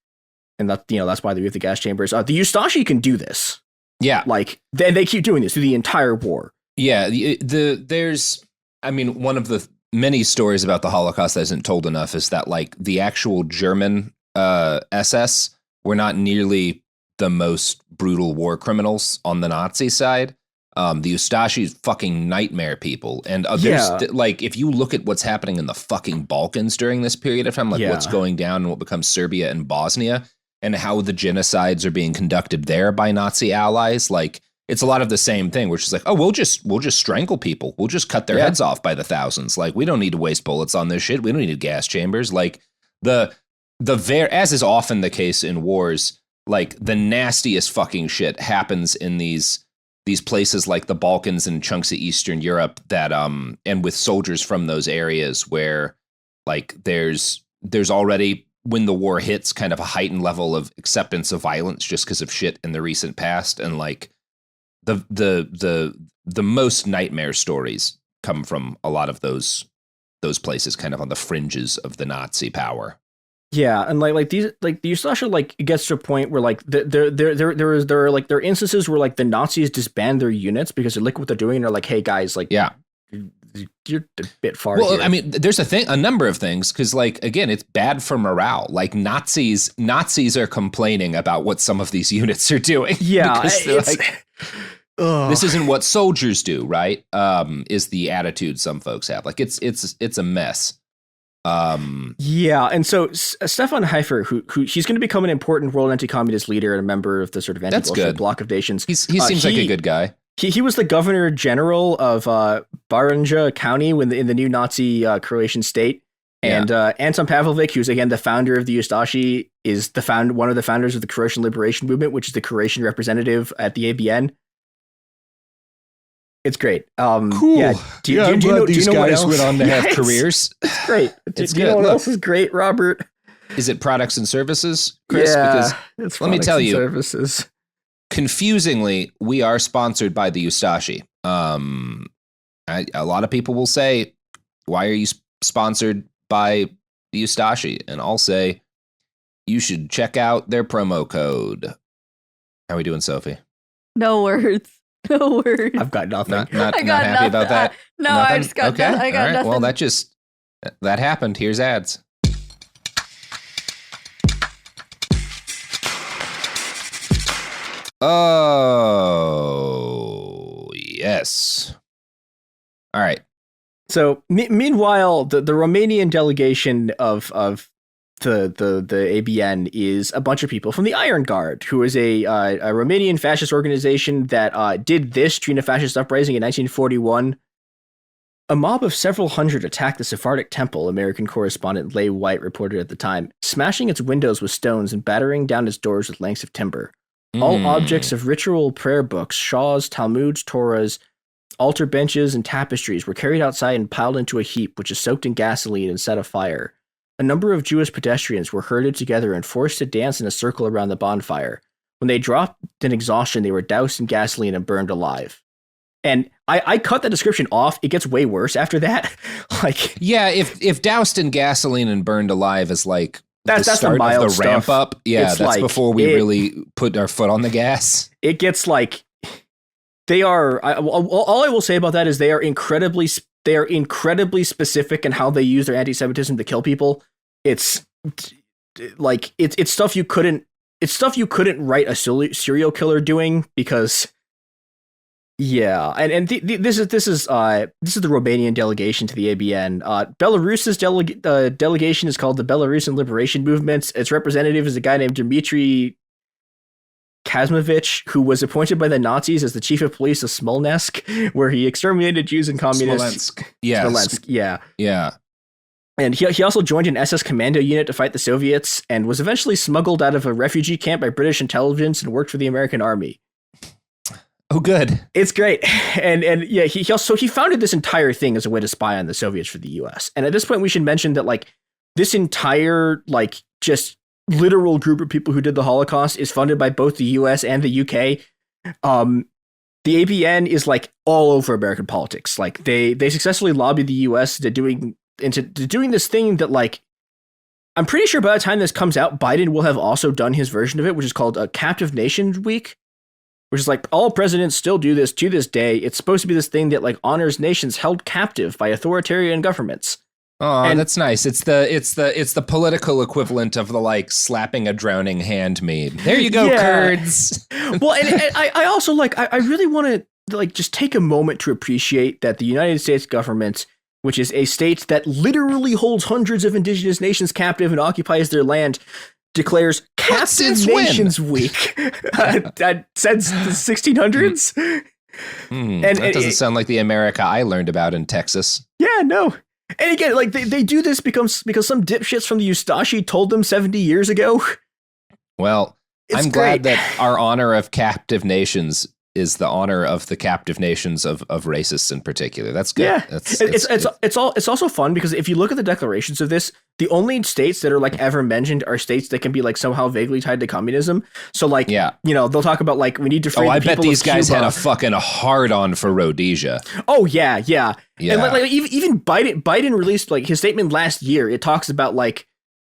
Speaker 3: and that's why they moved the gas chambers. The Ustashi can do this.
Speaker 1: Yeah,
Speaker 3: like they keep doing this through the entire war.
Speaker 1: Yeah, there's one of the many stories about the Holocaust that isn't told enough is that like the actual German SS were not nearly the most brutal war criminals on the Nazi side. The Ustashi's fucking nightmare people. And like, if you look at what's happening in the fucking Balkans during this period of time, like what's going down and what becomes Serbia and Bosnia and how the genocides are being conducted there by Nazi allies, like it's a lot of the same thing, which is like, oh, we'll just strangle people. We'll just cut their heads off by the thousands. Like, we don't need to waste bullets on this shit. We don't need gas chambers. Like as is often the case in wars, like the nastiest fucking shit happens in these places like the Balkans and chunks of Eastern Europe that and with soldiers from those areas where like there's already, when the war hits, kind of a heightened level of acceptance of violence just because of shit in the recent past, and like the most nightmare stories come from a lot of those places kind of on the fringes of the Nazi power.
Speaker 3: Yeah, and like these, like the Ustasha, like it gets to a point where like there are instances where like the Nazis disband their units because they look what they're doing and they're like, hey guys, like you're a bit far.
Speaker 1: Well,
Speaker 3: here.
Speaker 1: I mean, there's a number of things because like again, it's bad for morale. Like Nazis are complaining about what some of these units are doing.
Speaker 3: Yeah,
Speaker 1: it's like, this isn't what soldiers do, right? Is the attitude some folks have. Like it's a mess.
Speaker 3: And so Stefan Heifer, who he's going to become an important world anti-communist leader and a member of the sort of anti-Bolshevik bloc of nations.
Speaker 1: He seems like a good guy.
Speaker 3: He was the governor general of Baranja County in the new Nazi Croatian state. And Anton Pavlović, who's again the founder of the Ustashi, is one of the founders of the Croatian Liberation Movement, which is the Croatian representative at the ABN. It's great.
Speaker 1: Cool. Yeah,
Speaker 3: do you know
Speaker 1: these guys went on to have careers.
Speaker 3: It's great. Do you know what else is great, Robert?
Speaker 1: Is it products and services, Chris?
Speaker 3: Yeah,
Speaker 1: because
Speaker 3: it's
Speaker 1: let me tell you,
Speaker 3: services.
Speaker 1: Confusingly, we are sponsored by the Ustashi. A lot of people will say, "Why are you sponsored by the Ustashi?" And I'll say, you should check out their promo code. How are we doing, Sophie?
Speaker 2: No words. No words.
Speaker 3: I've got nothing.
Speaker 1: Not happy about that?
Speaker 2: No,
Speaker 1: nothing?
Speaker 2: I just got
Speaker 1: okay.
Speaker 2: I got nothing.
Speaker 1: Well, that happened. Here's ads. Oh, yes. All right.
Speaker 3: So meanwhile, the Romanian delegation of the ABN is a bunch of people from the Iron Guard, who is a Romanian fascist organization that did this during a fascist uprising in 1941. A mob of several hundred attacked the Sephardic temple, American correspondent Leigh White reported at the time, smashing its windows with stones and battering down its doors with lengths of timber. All objects of ritual prayer books, shawls, Talmuds, Torahs, altar benches, and tapestries were carried outside and piled into a heap, which is soaked in gasoline and set afire. A number of Jewish pedestrians were herded together and forced to dance in a circle around the bonfire. When they dropped in exhaustion, they were doused in gasoline and burned alive. And I cut that description off. It gets way worse after that.
Speaker 1: If doused in gasoline and burned alive is like
Speaker 3: that's
Speaker 1: the start
Speaker 3: the mild
Speaker 1: of the ramp
Speaker 3: stuff.
Speaker 1: up. Yeah,
Speaker 3: it's
Speaker 1: that's before we really put our foot on the gas.
Speaker 3: It gets like they are. All I will say about that is they are incredibly specific in how they use their anti-Semitism to kill people. It's like it's stuff you couldn't write a serial killer doing because. Yeah, and this is the Romanian delegation to the ABN. Belarus's delegation is called the Belarusian Liberation Movement. Its representative is a guy named Dmitry Kazmovich, who was appointed by the Nazis as the chief of police of Smolensk, where he exterminated Jews and communists.
Speaker 1: Smolensk.
Speaker 3: Yeah. And he also joined an SS commando unit to fight the Soviets and was eventually smuggled out of a refugee camp by British intelligence and worked for the American army.
Speaker 1: Oh, good.
Speaker 3: It's great. And yeah, he founded this entire thing as a way to spy on the Soviets for the US. And at this point, we should mention that like this entire like just literal group of people who did the Holocaust is funded by both the US and the UK. The ABN is like all over American politics. Like they successfully lobbied the US into doing this thing that like I'm pretty sure by the time this comes out, Biden will have also done his version of it, which is called a Captive Nation Week. Which is like all presidents still do this to this day. It's supposed to be this thing that like honors nations held captive by authoritarian governments.
Speaker 1: Oh, and that's nice. It's the political equivalent of the like slapping a drowning hand meme. There you go, Kurds.
Speaker 3: Well, and I also like I really want to like just take a moment to appreciate that the United States government, which is a state that literally holds hundreds of indigenous nations captive and occupies their land, declares Captive Nations Week since the 1600s.
Speaker 1: That doesn't sound like the America I learned about in Texas.
Speaker 3: Yeah, no. And again, like they do this because some dipshits from the Ustashi told them 70 years ago.
Speaker 1: Well, I'm glad that our honor of captive nations is the honor of the captive nations of racists in particular. That's good.
Speaker 3: Yeah, it's also fun because if you look at the declarations of this, the only states that are like ever mentioned are states that can be like somehow vaguely tied to communism. So like, they'll talk about like we need to free the people of Cuba.
Speaker 1: I bet these guys had a fucking hard on for Rhodesia.
Speaker 3: Oh yeah. And like even Biden released like his statement last year. It talks about like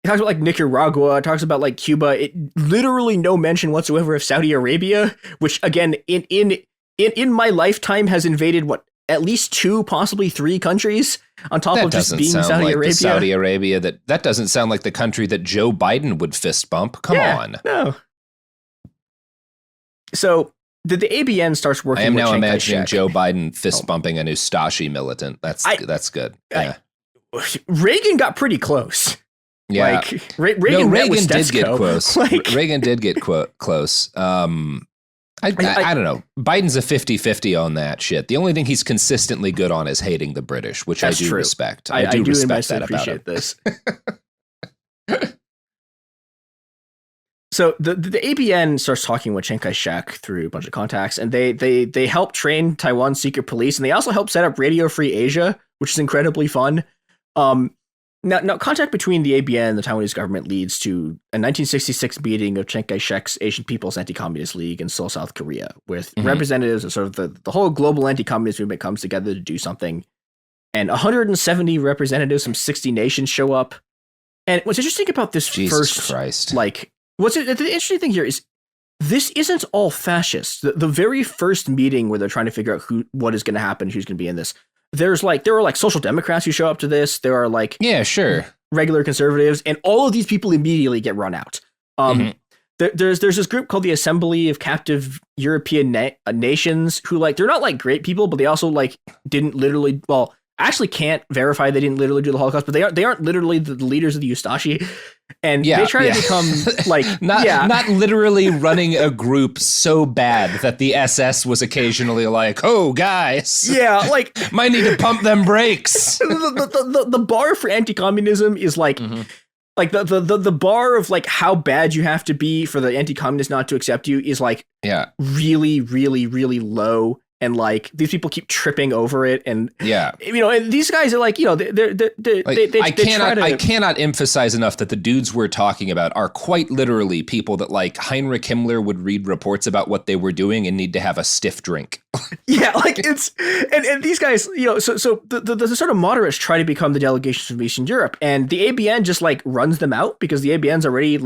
Speaker 3: Nicaragua, it talks about like Cuba. It literally no mention whatsoever of Saudi Arabia, which again in my lifetime has invaded at least 2, possibly 3 countries on top of just being Saudi Arabia.
Speaker 1: Saudi Arabia that doesn't sound like the country that Joe Biden would fist bump. Come on.
Speaker 3: No. So the ABN starts working.
Speaker 1: I am
Speaker 3: with
Speaker 1: now imagining Joe Biden fist bumping an Ustashi militant. That's good. Yeah.
Speaker 3: Reagan got pretty close.
Speaker 1: Yeah,
Speaker 3: like Reagan
Speaker 1: did get close. Reagan did get close. I don't know. Biden's a 50-50 on that shit. The only thing he's consistently good on is hating the British, which I do respect. I do respect that about him.
Speaker 3: This. So the ABN starts talking with Chiang Kai-shek through a bunch of contacts, and they help train Taiwan's secret police, and they also help set up Radio Free Asia, which is incredibly fun. Now, contact between the ABN and the Taiwanese government leads to a 1966 meeting of Chiang Kai-shek's Asian People's Anti-Communist League in Seoul, South Korea, with representatives of sort of the whole global anti-communist movement comes together to do something. And 170 representatives from 60 nations show up. And what's interesting about this the interesting thing here is this isn't all fascist. The very first meeting where they're trying to figure out what is going to happen, who's going to be in this, there are social democrats who show up to this. There are regular conservatives, and all of these people immediately get run out. There's this group called the Assembly of Captive European Nations who they're not great people, but they also didn't literally actually can't verify they didn't literally do the Holocaust, but they aren't literally the leaders of the Ustashi, and they try to become
Speaker 1: not literally running a group so bad that the SS was occasionally oh guys, might need to pump them brakes.
Speaker 3: The bar for anti-communism is the bar of how bad you have to be for the anti-communists not to accept you is really, really, really low. And these people keep tripping over it, and and these guys are I
Speaker 1: cannot emphasize enough that the dudes we're talking about are quite literally people that Heinrich Himmler would read reports about what they were doing and need to have a stiff drink.
Speaker 3: It's and these guys, so the sort of moderates try to become the delegations from Eastern Europe, and the ABN just runs them out because the ABN's already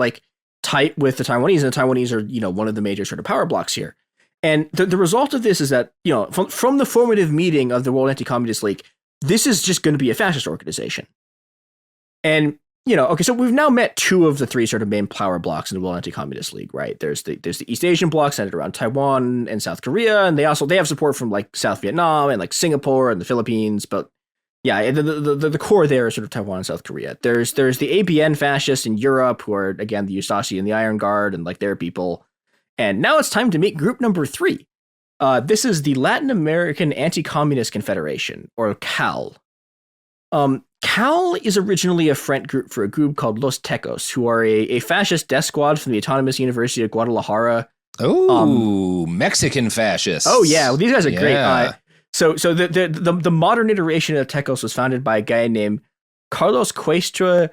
Speaker 3: tight with the Taiwanese, and the Taiwanese are one of the major sort of power blocks here. And the result of this is that, from the formative meeting of the World Anti-Communist League, this is just going to be a fascist organization. And, so we've now met two of the three sort of main power blocks in the World Anti-Communist League, right? There's the East Asian bloc centered around Taiwan and South Korea, and they have support from South Vietnam and Singapore and the Philippines, but the core there is sort of Taiwan and South Korea. There's the ABN fascists in Europe who are, again, the Ustashi and the Iron Guard and their people. And now it's time to meet group number 3. This is the Latin American Anti-Communist Confederation, or CAL. CAL is originally a front group for a group called Los Tecos, who are a fascist death squad from the Autonomous University of Guadalajara.
Speaker 1: Oh, Mexican fascists.
Speaker 3: Oh, yeah. Well, these guys are great. So the modern iteration of Tecos was founded by a guy named Carlos Cuestra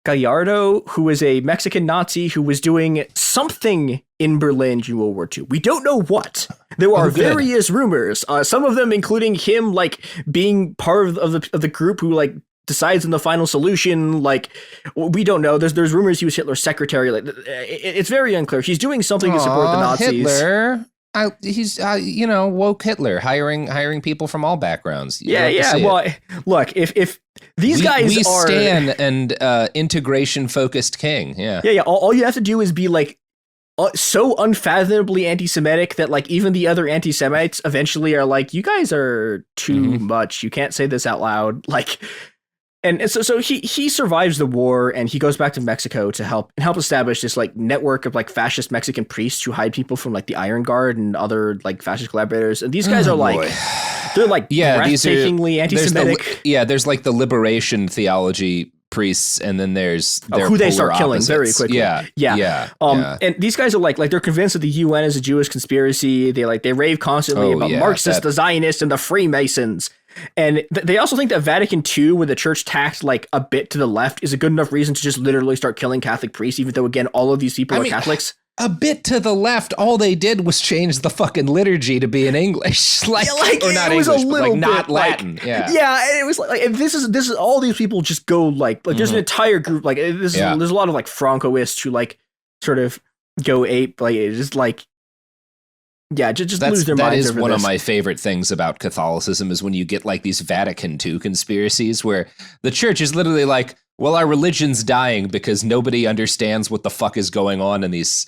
Speaker 3: Gallardo, who is a Mexican Nazi who was doing something in Berlin during World War II. We don't know what. There are various rumors, some of them including him being part of the group who decides on the final solution. We don't know. There's rumors he was Hitler's secretary. It's very unclear. He's doing something to support the Nazis.
Speaker 1: Hitler. He's woke Hitler, hiring people from all backgrounds.
Speaker 3: Well, look, if these guys are
Speaker 1: stand and integration focused king. Yeah.
Speaker 3: All you have to do is be so unfathomably anti-Semitic that even the other anti-Semites eventually are you guys are too much. You can't say this out loud. And so he survives the war, and he goes back to Mexico to help establish this network of fascist Mexican priests who hide people from the Iron Guard and other fascist collaborators. And these guys are they're breathtakingly anti-Semitic.
Speaker 1: There's the liberation theology priests, and then there's
Speaker 3: who they start killing very quickly.
Speaker 1: Yeah.
Speaker 3: And these guys are they're convinced that the UN is a Jewish conspiracy. They rave constantly about Marxists, the Zionists, and the Freemasons. And they also think that Vatican II, where the church tacked a bit to the left, is a good enough reason to just literally start killing Catholic priests, even though, again, all of these people are Catholics.
Speaker 1: A bit to the left, all they did was change the fucking liturgy to be in English. Or not English, but not Latin.
Speaker 3: And it was and this is all these people just go there's an entire group there's a lot of Francoists who sort of go ape just lose their minds. That is
Speaker 1: one of my favorite things about Catholicism is when you get these Vatican II conspiracies where the church is literally well, our religion's dying because nobody understands what the fuck is going on in these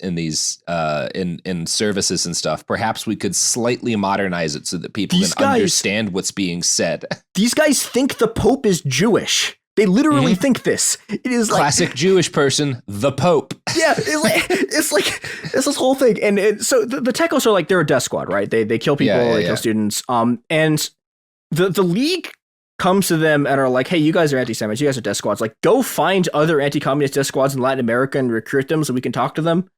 Speaker 1: services and stuff. Perhaps we could slightly modernize it so that people can understand what's being said.
Speaker 3: These guys think the Pope is Jewish. They literally think this. It is
Speaker 1: classic Jewish person, the Pope.
Speaker 3: Yeah, it's this whole thing. And so the techos are like, they're a death squad, right? They kill people, they kill students. And the League comes to them and are like, hey, you guys are anti-Semites, you guys are death squads. Like, go find other anti-communist death squads in Latin America and recruit them so we can talk to them.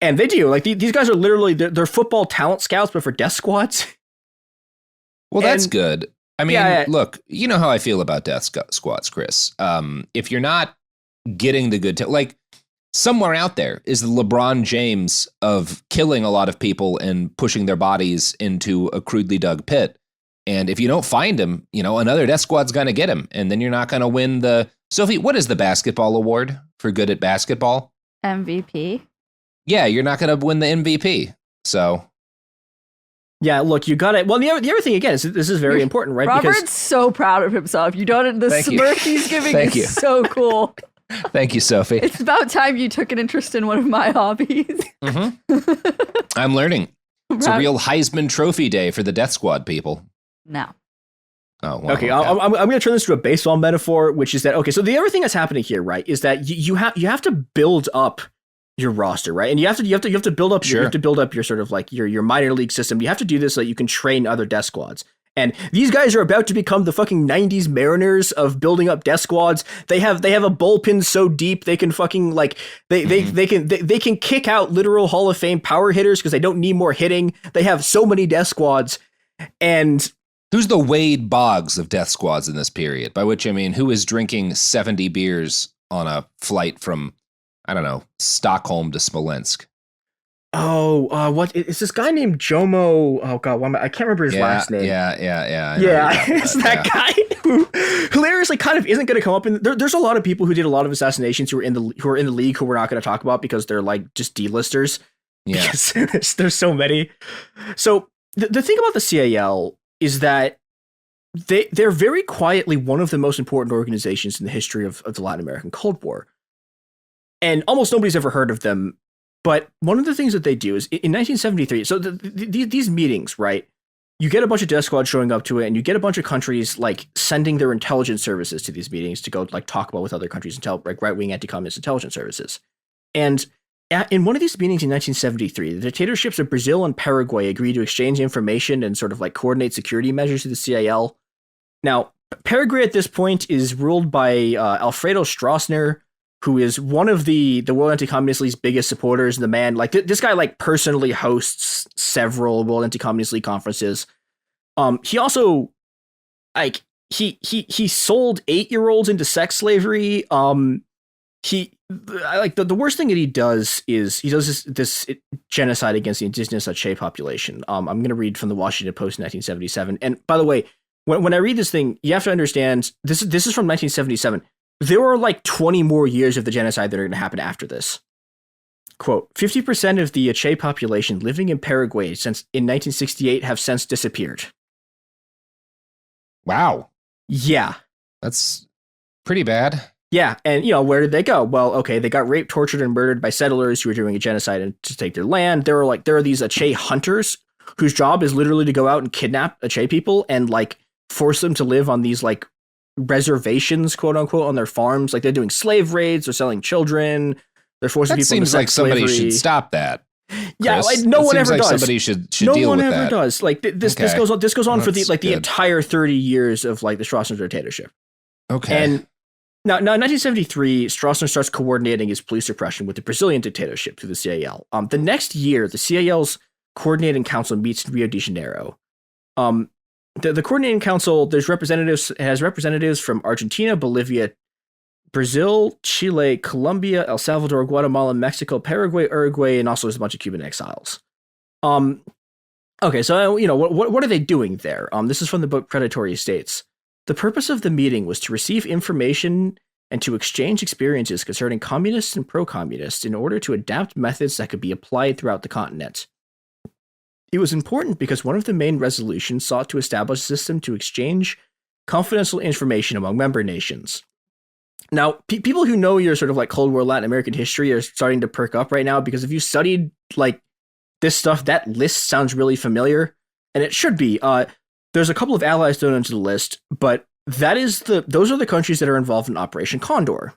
Speaker 3: And they do. Like, these guys are literally, they're football talent scouts, but for death squads.
Speaker 1: Well, that's good. I mean, look, you know how I feel about death squads, Chris. If you're not getting the good, like, somewhere out there is the LeBron James of killing a lot of people and pushing their bodies into a crudely dug pit. And if you don't find him, you know, another death squad's going to get him. And then you're not going to win the... Sophie, what is the basketball award for good at basketball?
Speaker 2: MVP.
Speaker 1: Yeah, you're not going to win the MVP. So...
Speaker 3: Yeah, look, you got it. Well, the other thing, again, is this is very important, right?
Speaker 2: Robert's so proud of himself. You don't... The smirk he's giving is so cool.
Speaker 1: Thank you, Sophie.
Speaker 2: It's about time you took an interest in one of my hobbies.
Speaker 1: I'm learning. It's a real Heisman Trophy day for the Death Squad people.
Speaker 2: No.
Speaker 3: Oh, well, okay. I'm going to turn this to a baseball metaphor, which is that, okay, so the other thing that's happening here, right, is that you have to build up your roster, right? And you have to build up your sort of like your minor league system. You have to do this so that you can train other death squads. And these guys are about to become the fucking 90s Mariners of building up death squads. They have a bullpen so deep they can fucking like they can kick out literal Hall of Fame power hitters because they don't need more hitting. They have so many death squads. And
Speaker 1: who's the Wade Boggs of death squads in this period? By which I mean, who is drinking 70 beers on a flight from, I don't know, Stockholm to Smolensk?
Speaker 3: Oh, what is this guy named Jomo? Oh God, I can't remember his last name.
Speaker 1: Yeah.
Speaker 3: It's that guy who hilariously kind of isn't going to come up in. There's a lot of people who did a lot of assassinations who are in the league who we're not going to talk about because they're like just D-listers.
Speaker 1: Yeah,
Speaker 3: because there's so many. So the thing about the CAL is that they're very quietly one of the most important organizations in the history of the Latin American Cold War, and almost nobody's ever heard of them. But one of the things that they do is in 1973, so these meetings, right? You get a bunch of death squads showing up to it, and you get a bunch of countries like sending their intelligence services to these meetings to go like talk about with other countries, like right-wing anti-communist intelligence services. And in one of these meetings in 1973, the dictatorships of Brazil and Paraguay agreed to exchange information and sort of like coordinate security measures to the CAL. Now, Paraguay at this point is ruled by Alfredo Stroessner, who is one of the World Anti-Communist League's biggest supporters. The man, like this guy, like personally hosts several World Anti-Communist League conferences. He also, like, he sold 8-year-olds into sex slavery. The worst thing that he does is he does this genocide against the indigenous Aceh population. I'm going to read from the Washington Post in 1977. And by the way, when I read this thing, you have to understand this is from 1977. There are like 20 more years of the genocide that are going to happen after this. Quote, 50% of the Aceh population living in Paraguay since in 1968 have since disappeared.
Speaker 1: Wow.
Speaker 3: Yeah.
Speaker 1: That's pretty bad.
Speaker 3: Yeah. And, you know, where did they go? Well, okay, they got raped, tortured, and murdered by settlers who were doing a genocide to take their land. There are these Aceh hunters whose job is literally to go out and kidnap Aceh people and like force them to live on these like reservations, quote unquote, on their farms. Like they're doing slave raids, they're selling children, they're forcing people into sex slavery.
Speaker 1: Somebody should stop that.
Speaker 3: Yeah, like, no one ever does.
Speaker 1: Somebody should
Speaker 3: no
Speaker 1: deal
Speaker 3: one
Speaker 1: with
Speaker 3: ever
Speaker 1: that.
Speaker 3: does. Like this goes on for the entire 30 years of like the Stroessner dictatorship.
Speaker 1: Okay.
Speaker 3: And now in 1973, Stroessner starts coordinating his police repression with the Brazilian dictatorship through the CAL. The next year, the CAL's coordinating council meets in Rio de Janeiro. The coordinating council has representatives from Argentina, Bolivia, Brazil, Chile, Colombia, El Salvador, Guatemala, Mexico, Paraguay, Uruguay, and also there's a bunch of Cuban exiles. Okay, so you know what are they doing there? This is from the book Predatory States. The purpose of the meeting was to receive information and to exchange experiences concerning communists and pro-communists in order to adapt methods that could be applied throughout the continent. It was important because one of the main resolutions sought to establish a system to exchange confidential information among member nations. Now, people who know your sort of like Cold War Latin American history are starting to perk up right now because if you studied like this stuff, that list sounds really familiar, and it should be. There's a couple of allies thrown into the list, but those are the countries that are involved in Operation Condor.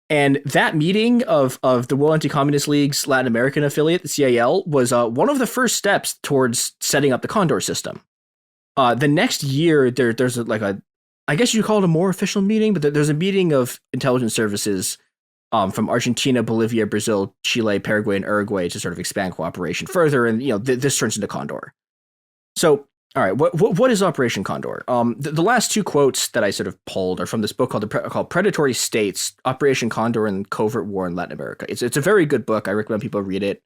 Speaker 3: And that meeting of the World Anti-Communist League's Latin American affiliate, the CAL, was one of the first steps towards setting up the Condor system. The next year, there's I guess you call it a more official meeting, but there's a meeting of intelligence services from Argentina, Bolivia, Brazil, Chile, Paraguay, and Uruguay to sort of expand cooperation further. And, this turns into Condor. So, all right, what is Operation Condor? The last two quotes that I sort of pulled are from this book called Predatory States, Operation Condor and Covert War in Latin America. It's a very good book. I recommend people read it.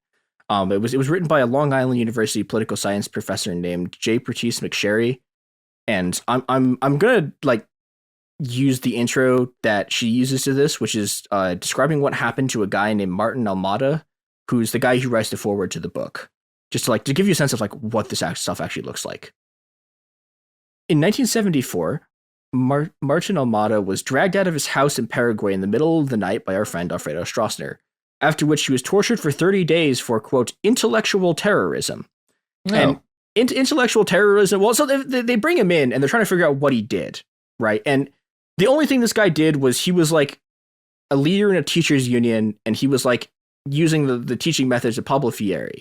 Speaker 3: It was written by a Long Island University political science professor named J. Pertice McSherry. And I'm gonna use the intro that she uses to this, which is describing what happened to a guy named Martin Almada, who's the guy who writes the foreword to the book, just to give you a sense of what this stuff actually looks like. In 1974, Martin Almada was dragged out of his house in Paraguay in the middle of the night by our friend Alfredo Stroessner, after which he was tortured for 30 days for, quote, intellectual terrorism.
Speaker 1: No.
Speaker 3: And intellectual terrorism, well, so they bring him in and they're trying to figure out what he did, right? And the only thing this guy did was he was a leader in a teachers union, and he was using the teaching methods of Pablo Freire.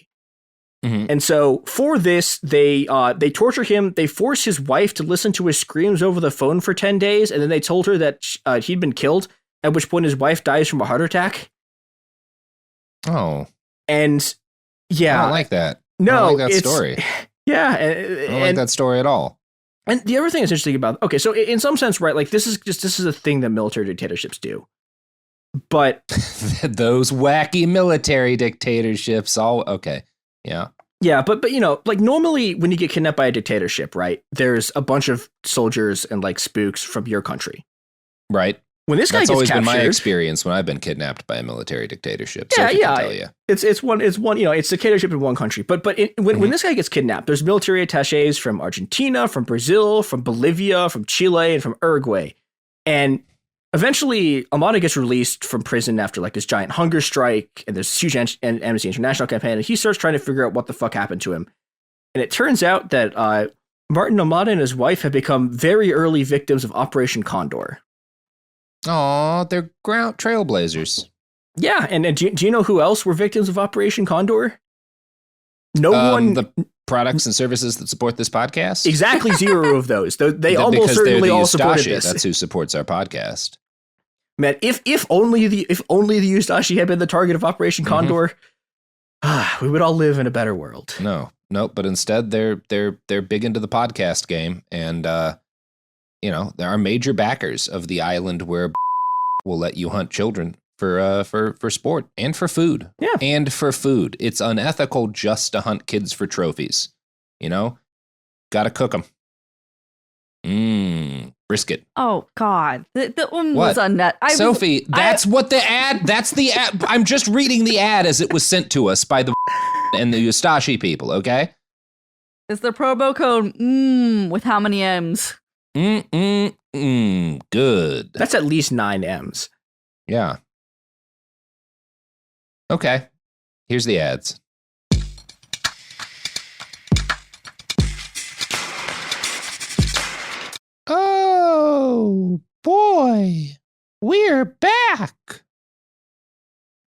Speaker 3: Mm-hmm. And so for this, they torture him. They force his wife to listen to his screams over the phone for 10 days. And then they told her that he'd been killed, at which point his wife dies from a heart attack.
Speaker 1: Oh.
Speaker 3: And yeah.
Speaker 1: I don't like that.
Speaker 3: No,
Speaker 1: I don't like that story.
Speaker 3: Yeah.
Speaker 1: I don't like that story at all.
Speaker 3: And the other thing that's interesting about, okay, so in some sense, right, this is a thing that military dictatorships do. But
Speaker 1: those wacky military dictatorships, okay. Yeah.
Speaker 3: Yeah, but normally when you get kidnapped by a dictatorship, right, there's a bunch of soldiers and spooks from your country.
Speaker 1: Right.
Speaker 3: When this guy
Speaker 1: That's
Speaker 3: gets
Speaker 1: always
Speaker 3: captured,
Speaker 1: been my experience when I've been kidnapped by a military dictatorship.
Speaker 3: Yeah,
Speaker 1: Sophie can tell you.
Speaker 3: It's one it's dictatorship in one country. But when this guy gets kidnapped, there's military attaches from Argentina, from Brazil, from Bolivia, from Chile, and from Uruguay. And eventually, Almada gets released from prison after this giant hunger strike, and there's huge Amnesty International campaign, and he starts trying to figure out what the fuck happened to him. And it turns out that Martin Almada and his wife have become very early victims of Operation Condor.
Speaker 1: Aw, they're trailblazers.
Speaker 3: Yeah, and do you know who else were victims of Operation Condor? No one.
Speaker 1: The products and services that support this podcast?
Speaker 3: Exactly 0 of those. They almost certainly all supported this.
Speaker 1: That's who supports our podcast.
Speaker 3: Man, if only the Ustashi had been the target of Operation Condor, we would all live in a better world.
Speaker 1: No, but instead they're big into the podcast game, and there are major backers of the island where will let you hunt children for sport and for food.
Speaker 3: Yeah,
Speaker 1: and for food. It's unethical just to hunt kids for trophies. Gotta cook them. Brisket.
Speaker 2: Oh God, the one
Speaker 1: what?
Speaker 2: was on net.
Speaker 1: Sophie, that's what the ad. That's the ad. I'm just reading the ad as it was sent to us by the and the Ustashi people. Okay.
Speaker 2: Is the promo code with how many M's?
Speaker 1: Good.
Speaker 3: That's at least 9 M's.
Speaker 1: Yeah. Okay. Here's the ads. Oh boy, we're back.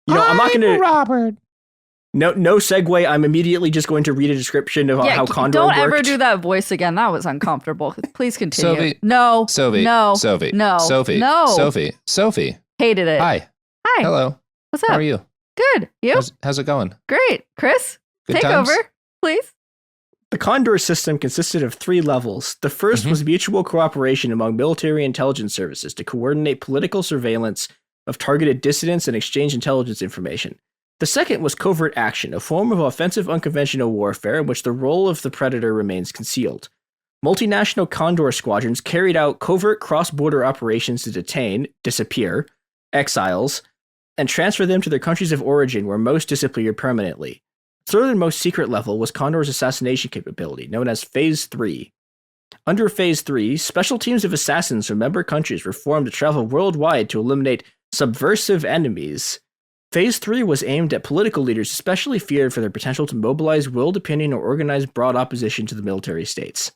Speaker 3: I'm not going to
Speaker 1: Robert.
Speaker 3: No segue. I'm immediately just going to read a description of how Condor
Speaker 2: don't
Speaker 3: worked.
Speaker 2: Ever do that voice again. That was uncomfortable. Please continue.
Speaker 1: Sophie,
Speaker 2: no.
Speaker 1: Sophie.
Speaker 2: No.
Speaker 1: Sophie.
Speaker 2: No.
Speaker 1: Sophie.
Speaker 2: No.
Speaker 1: Sophie. Sophie.
Speaker 2: Hated it.
Speaker 1: Hi. Hello.
Speaker 2: What's up?
Speaker 1: How are you?
Speaker 2: Good. You?
Speaker 1: How's it going?
Speaker 2: Great. Chris,
Speaker 1: Good
Speaker 2: take
Speaker 1: times?
Speaker 2: over, please.
Speaker 3: The Condor system consisted of 3 levels. The first was mutual cooperation among military intelligence services to coordinate political surveillance of targeted dissidents and exchange intelligence information. The second was covert action, a form of offensive unconventional warfare in which the role of the predator remains concealed. Multinational Condor squadrons carried out covert cross-border operations to detain, disappear, exiles, and transfer them to their countries of origin where most disappeared permanently. Third and most secret level was Condor's assassination capability, known as Phase 3. Under Phase 3, special teams of assassins from member countries were formed to travel worldwide to eliminate subversive enemies. Phase 3 was aimed at political leaders especially feared for their potential to mobilize willed opinion or organize broad opposition to the military states.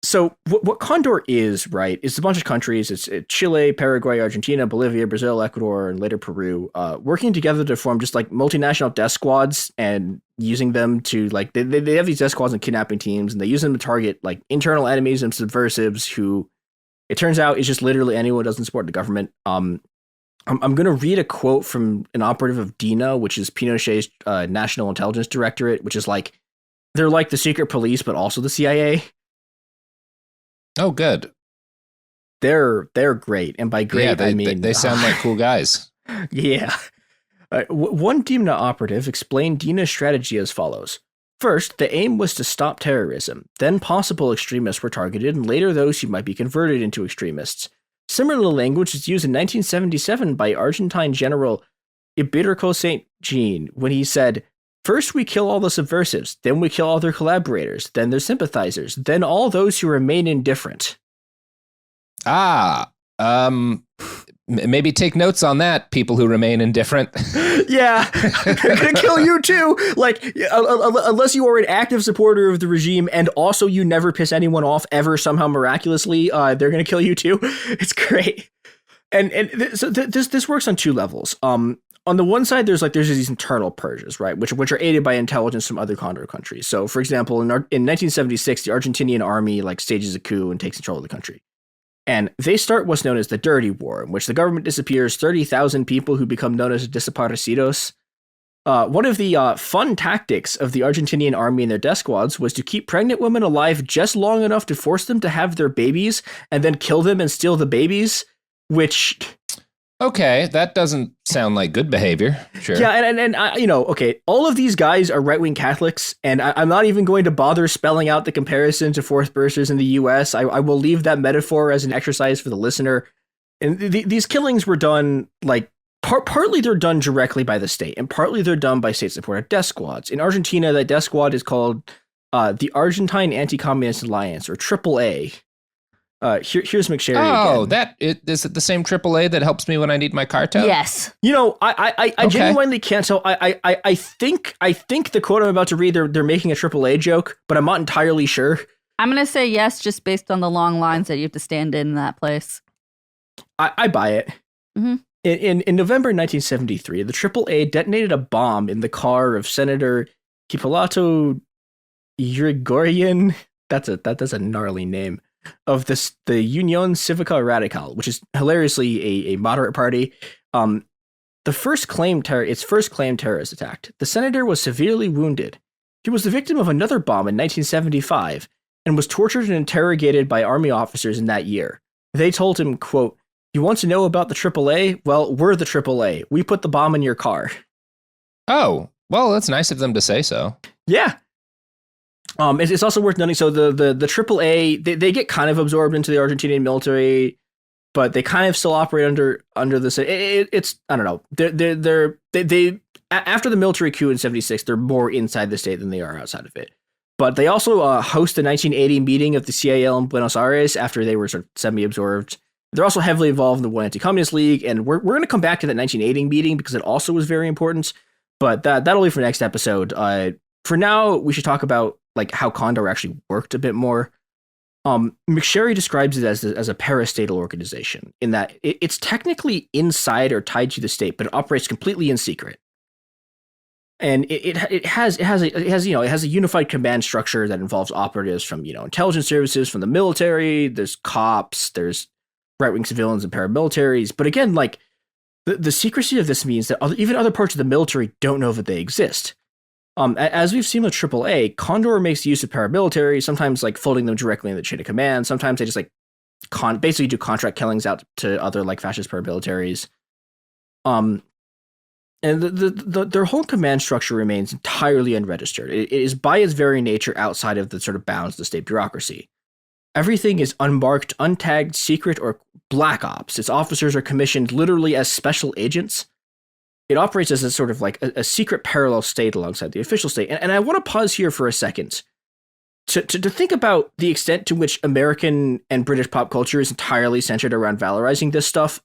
Speaker 3: So what Condor is, right, is a bunch of countries. It's Chile, Paraguay, Argentina, Bolivia, Brazil, Ecuador, and later Peru, working together to form just like multinational death squads and using them to like they have these death squads and kidnapping teams, and they use them to target like internal enemies and subversives who, it turns out, is just literally anyone who doesn't support the government. I'm going to read a quote from an operative of DINA, which is Pinochet's National Intelligence Directorate, which is like, they're like the secret police, but also the CIA.
Speaker 1: Oh, good.
Speaker 3: They're great, and by great I mean
Speaker 1: they sound like cool guys.
Speaker 3: Yeah. One DINA operative explained DINA's strategy as follows. First, the aim was to stop terrorism. Then possible extremists were targeted, and later those who might be converted into extremists. Similar language was used in 1977 by Argentine General Iberico St. Jean when he said, "First we kill all the subversives, then we kill all their collaborators, then their sympathizers, then all those who remain indifferent."
Speaker 1: Maybe take notes on that, people who remain indifferent.
Speaker 3: Yeah, they're gonna kill you too. Like, unless you are an active supporter of the regime and also you never piss anyone off ever somehow miraculously, they're gonna kill you too. It's great. So this works on two levels. On the one side, there's these internal purges, right, which are aided by intelligence from other Condor countries. So, for example, in 1976, the Argentinian army stages a coup and takes control of the country. And they start what's known as the Dirty War, in which the government disappears 30,000 people who become known as desaparecidos. One of the fun tactics of the Argentinian army and their death squads was to keep pregnant women alive just long enough to force them to have their babies and then kill them and steal the babies, which...
Speaker 1: Okay, that doesn't sound like good behavior. Sure.
Speaker 3: Yeah, and okay, all of these guys are right-wing Catholics, and I'm not even going to bother spelling out the comparison to forced birthers in the U.S. I will leave that metaphor as an exercise for the listener. And these killings were done, partly they're done directly by the state, and partly they're done by state-supported death squads. In Argentina, that death squad is called the Argentine Anti-Communist Alliance, or AAA. Here's McSherry again.
Speaker 1: Is it the same AAA that helps me when I need my car towed?
Speaker 2: Yes.
Speaker 3: I genuinely can't tell. I think the quote I'm about to read, they're making a AAA joke, but I'm not entirely sure.
Speaker 2: I'm gonna say yes, just based on the long lines that you have to stand in that place.
Speaker 3: I buy it.
Speaker 2: Mm-hmm.
Speaker 3: In November 1973, the AAA detonated a bomb in the car of Senator Hipólito Yrigoyen. That's a gnarly name. Of the Unión Cívica Radical, which is hilariously a moderate party. Its first claimed terrorist attack. The senator was severely wounded. He was the victim of another bomb in 1975 and was tortured and interrogated by army officers in that year. They told him, quote, "You want to know about the AAA? Well, we're the AAA. We put the bomb in your car."
Speaker 1: Oh, well, that's nice of them to say so.
Speaker 3: Yeah. It's also worth noting. So the AAA, they get kind of absorbed into the Argentinian military, but they kind of still operate under this. It's I don't know. They after the military coup in '76, they're more inside the state than they are outside of it. But they also host the 1980 meeting of the CIL in Buenos Aires after they were sort of semi-absorbed. They're also heavily involved in the World Anti-Communist League, and we're going to come back to that 1980 meeting because it also was very important. But that'll be for next episode. For now, we should talk about how Condor actually worked a bit more. McSherry describes it as a parastatal organization in that it's technically inside or tied to the state, but it operates completely in secret. And it has a unified command structure that involves operatives from intelligence services, from the military. There's cops, there's right-wing civilians and paramilitaries. But again, the secrecy of this means that even other parts of the military don't know that they exist. As we've seen with AAA, Condor makes use of paramilitary, sometimes folding them directly in the chain of command. Sometimes they just basically do contract killings out to other fascist paramilitaries. And their whole command structure remains entirely unregistered. It is by its very nature outside of the sort of bounds of the state bureaucracy. Everything is unmarked, untagged, secret, or black ops. Its officers are commissioned literally as special agents. It operates as a sort of a secret parallel state alongside the official state. And I want to pause here for a second to think about the extent to which American and British pop culture is entirely centered around valorizing this stuff.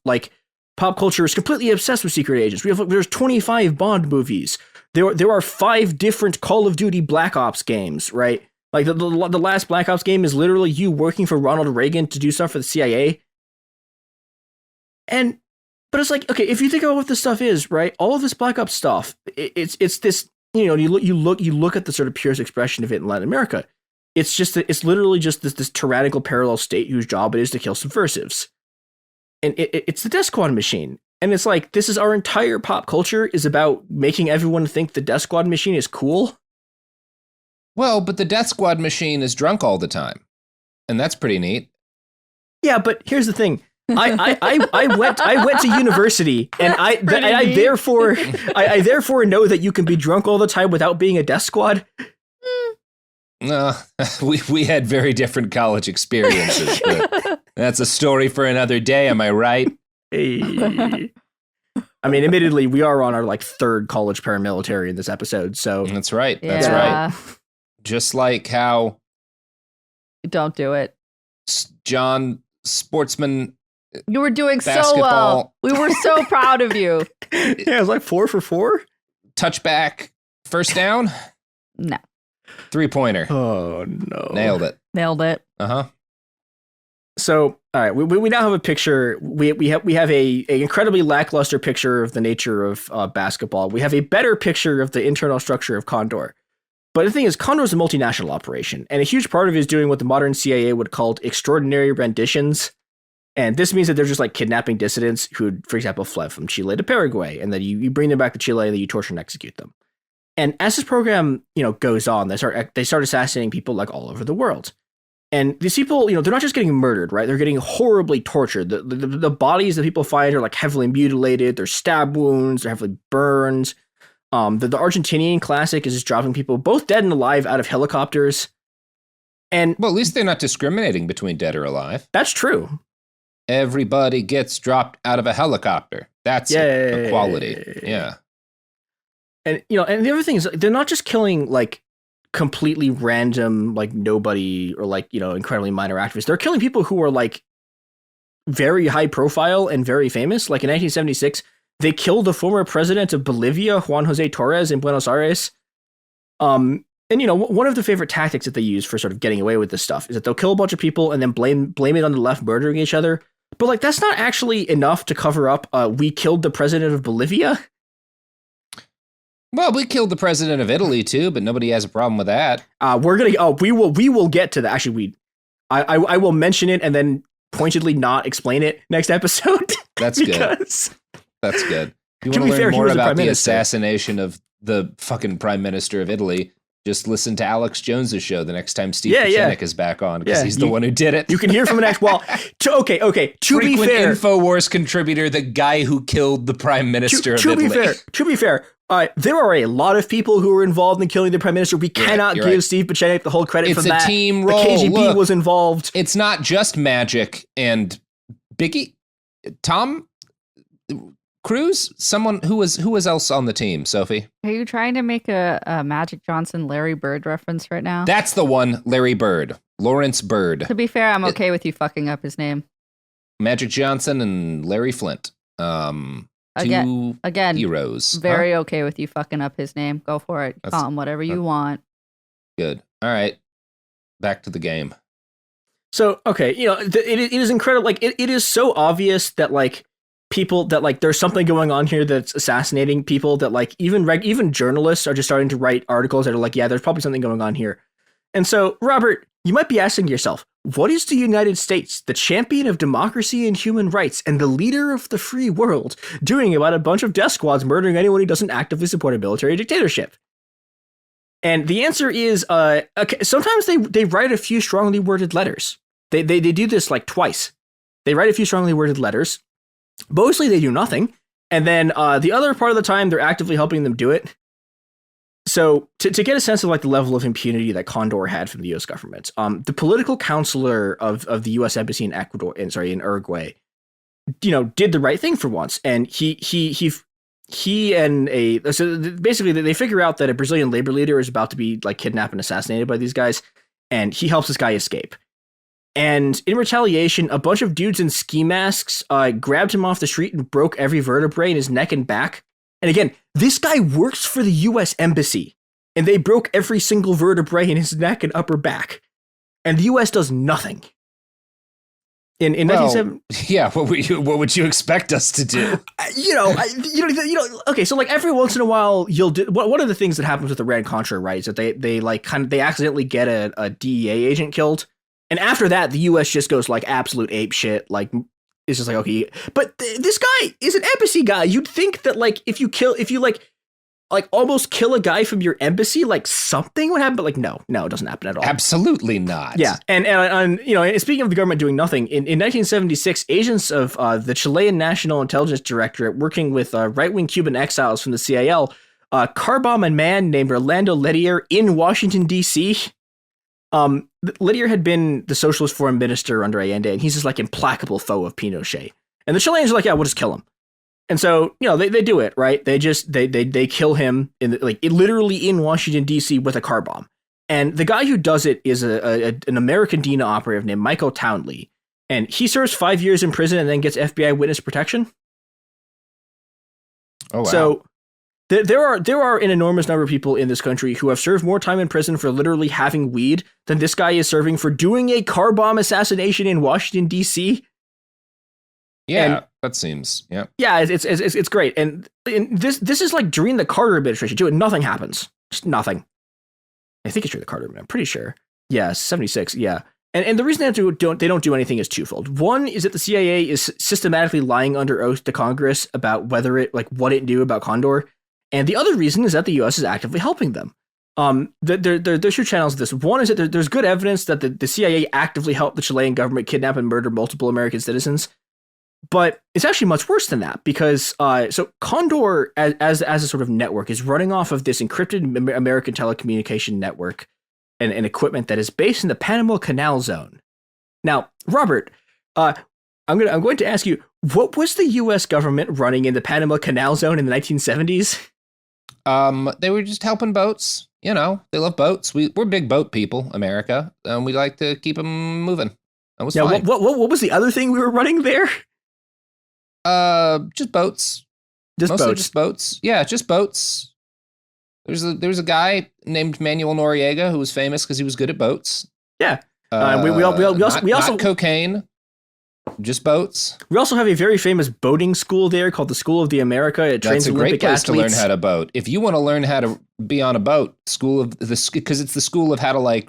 Speaker 3: Pop culture is completely obsessed with secret agents. There's 25 Bond movies. There are 5 different Call of Duty Black Ops games, right? Like the last Black Ops game is literally you working for Ronald Reagan to do stuff for the CIA. But it's like, okay, if you think about what this stuff is, right? All of this Black Ops stuff, it's this, you look at the sort of purest expression of it in Latin America. It's literally just this tyrannical parallel state whose job it is to kill subversives. And it's the Death Squad machine. And it's like, this is our entire pop culture is about making everyone think the Death Squad machine is cool.
Speaker 1: Well, but the Death Squad machine is drunk all the time. And that's pretty neat. Yeah,
Speaker 3: but here's the thing. I went to university, and I therefore know that you can be drunk all the time without being a Death Squad.
Speaker 1: No, we had very different college experiences. But that's a story for another day. Am I right?
Speaker 3: Hey. I mean, admittedly, we are on our like third college paramilitary in this episode, so
Speaker 1: that's right. That's right. Just like how
Speaker 2: don't do it,
Speaker 1: John Sportsman.
Speaker 2: You were doing
Speaker 1: basketball.
Speaker 2: So well. We were so proud of you.
Speaker 3: Yeah, it was like 4 for 4.
Speaker 1: Touchback, first down.
Speaker 2: No.
Speaker 1: 3-pointer.
Speaker 3: Oh no!
Speaker 1: Nailed it.
Speaker 2: Uh-huh.
Speaker 3: So, all right, we now have a picture. We have a incredibly lackluster picture of the nature of basketball. We have a better picture of the internal structure of Condor. But the thing is, Condor is a multinational operation, and a huge part of it is doing what the modern CIA would call extraordinary renditions. And this means that they're just like kidnapping dissidents who, for example, fled from Chile to Paraguay, and then you bring them back to Chile and then you torture and execute them. And as this program, goes on, they start assassinating people like all over the world. And these people, they're not just getting murdered, right? They're getting horribly tortured. The bodies that people find are like heavily mutilated. They're stab wounds. They're heavily burned. The Argentinian classic is just dropping people, both dead and alive, out of helicopters. And
Speaker 1: well, at least they're not discriminating between dead or alive.
Speaker 3: That's true.
Speaker 1: Everybody gets dropped out of a helicopter. That's equality. Yeah.
Speaker 3: And and the other thing is, they're not just killing like completely random, like nobody or like incredibly minor activists. They're killing people who are like very high profile and very famous. Like in 1976, they killed the former president of Bolivia, Juan Jose Torres, in Buenos Aires. And one of the favorite tactics that they use for sort of getting away with this stuff is that they'll kill a bunch of people and then blame it on the left murdering each other. But like that's not actually enough to cover up. We killed the president of Bolivia.
Speaker 1: Well, we killed the president of Italy too, but nobody has a problem with that.
Speaker 3: We will get to that. Actually, I will mention it and then pointedly not explain it next episode.
Speaker 1: That's
Speaker 3: because
Speaker 1: good. That's good. If you want to learn more about the assassination of the fucking prime minister of Italy, just listen to Alex Jones's show the next time Steve Kucinich is back on, because he's the one who did it.
Speaker 3: You can hear from an actual. Okay. To be fair,
Speaker 1: InfoWars contributor, the guy who killed the prime minister of Italy.
Speaker 3: To be fair, there are a lot of people who were involved in killing the prime minister. We cannot give Steve Kucinich the whole credit for that.
Speaker 1: It's a team role.
Speaker 3: The KGB was involved.
Speaker 1: It's not just Magic and Biggie, Tom Cruise, someone who was else on the team, Sophie?
Speaker 2: Are you trying to make a Magic Johnson, Larry Bird reference right now?
Speaker 1: That's the one, Larry Bird. Lawrence Bird.
Speaker 2: To be fair, I'm okay with you fucking up his name.
Speaker 1: Magic Johnson and Larry Flint. Two heroes.
Speaker 2: Very okay with you fucking up his name. Go for it. Call him whatever you want.
Speaker 1: Good. All right. Back to the game.
Speaker 3: So, okay, it is incredible. Like, it is so obvious that, like, people that like there's something going on here that's assassinating people, that like even journalists are just starting to write articles that are like, yeah, there's probably something going on here. And so, Robert, you might be asking yourself, what is the United States, the champion of democracy and human rights and the leader of the free world, doing about a bunch of death squads murdering anyone who doesn't actively support a military dictatorship? And the answer is okay, sometimes they write a few strongly worded letters. They do this like twice. They write a few strongly worded letters. Mostly they do nothing. And then the other part of the time, they're actively helping them do it. So to get a sense of like the level of impunity that Condor had from the U.S. government, the political counselor of the U.S. embassy in in Uruguay, did the right thing for once. And so basically they figure out that a Brazilian labor leader is about to be like kidnapped and assassinated by these guys. And he helps this guy escape. And in retaliation, a bunch of dudes in ski masks grabbed him off the street and broke every vertebrae in his neck and back. And again, this guy works for the U.S. Embassy. and they broke every single vertebrae in his neck and upper back. And the U.S. does nothing. In 1970,
Speaker 1: yeah, what would you expect us to do?
Speaker 3: Okay, so like every once in a while, you'll do one of the things that happens with Iran-Contra, right? Is that they accidentally get a DEA agent killed, and after that, the U.S. just goes like absolute ape shit. Like it's just like okay, but this guy is an embassy guy. You'd think that like if you almost kill a guy from your embassy, like something would happen, but like no, it doesn't happen at all.
Speaker 1: Absolutely not.
Speaker 3: Yeah, and speaking of the government doing nothing, in 1976, agents of the Chilean National Intelligence Directorate, working with right-wing Cuban exiles from the CIL, car-bomb a man named Orlando Lettier in Washington D.C. Lettier had been the Socialist Foreign Minister under Allende, and he's this like implacable foe of Pinochet. And the Chileans are like, yeah, we'll just kill him. And so, they do it, right? They kill him literally in Washington, D.C. with a car bomb. And the guy who does it is an American DINA operative named Michael Townley. And he serves 5 years in prison and then gets FBI witness protection.
Speaker 1: Oh, wow.
Speaker 3: So there are an enormous number of people in this country who have served more time in prison for literally having weed than this guy is serving for doing a car bomb assassination in Washington, D.C.
Speaker 1: Yeah, that seems, yeah.
Speaker 3: Yeah, it's great. And this is like during the Carter administration too, and nothing happens. Just nothing. I think it's during the Carter administration. I'm pretty sure. Yeah, 76, yeah. And the reason they don't do anything is twofold. One is that the CIA is systematically lying under oath to Congress about what it knew about Condor. And the other reason is that the US is actively helping them. There's two channels of this. One is that there's good evidence that the CIA actively helped the Chilean government kidnap and murder multiple American citizens. But it's actually much worse than that because so Condor as a sort of network is running off of this encrypted American telecommunication network and equipment that is based in the Panama Canal Zone. Now, Robert, I'm going to ask you, what was the U.S. government running in the Panama Canal Zone in the 1970s?
Speaker 1: They were just helping boats. They love boats. We're big boat people, America, and we like to keep them moving. That was fine.
Speaker 3: What was the other thing we were running there?
Speaker 1: Just boats. Just boats. Yeah, just boats. There was a guy named Manuel Noriega who was famous because he was good at boats.
Speaker 3: Yeah. We also
Speaker 1: not cocaine. Just boats.
Speaker 3: We also have a very famous boating school there called the School of the America. It trains Olympic athletes.
Speaker 1: That's a great place to learn how to boat. If you want to learn how to be on a boat, because it's the school of how to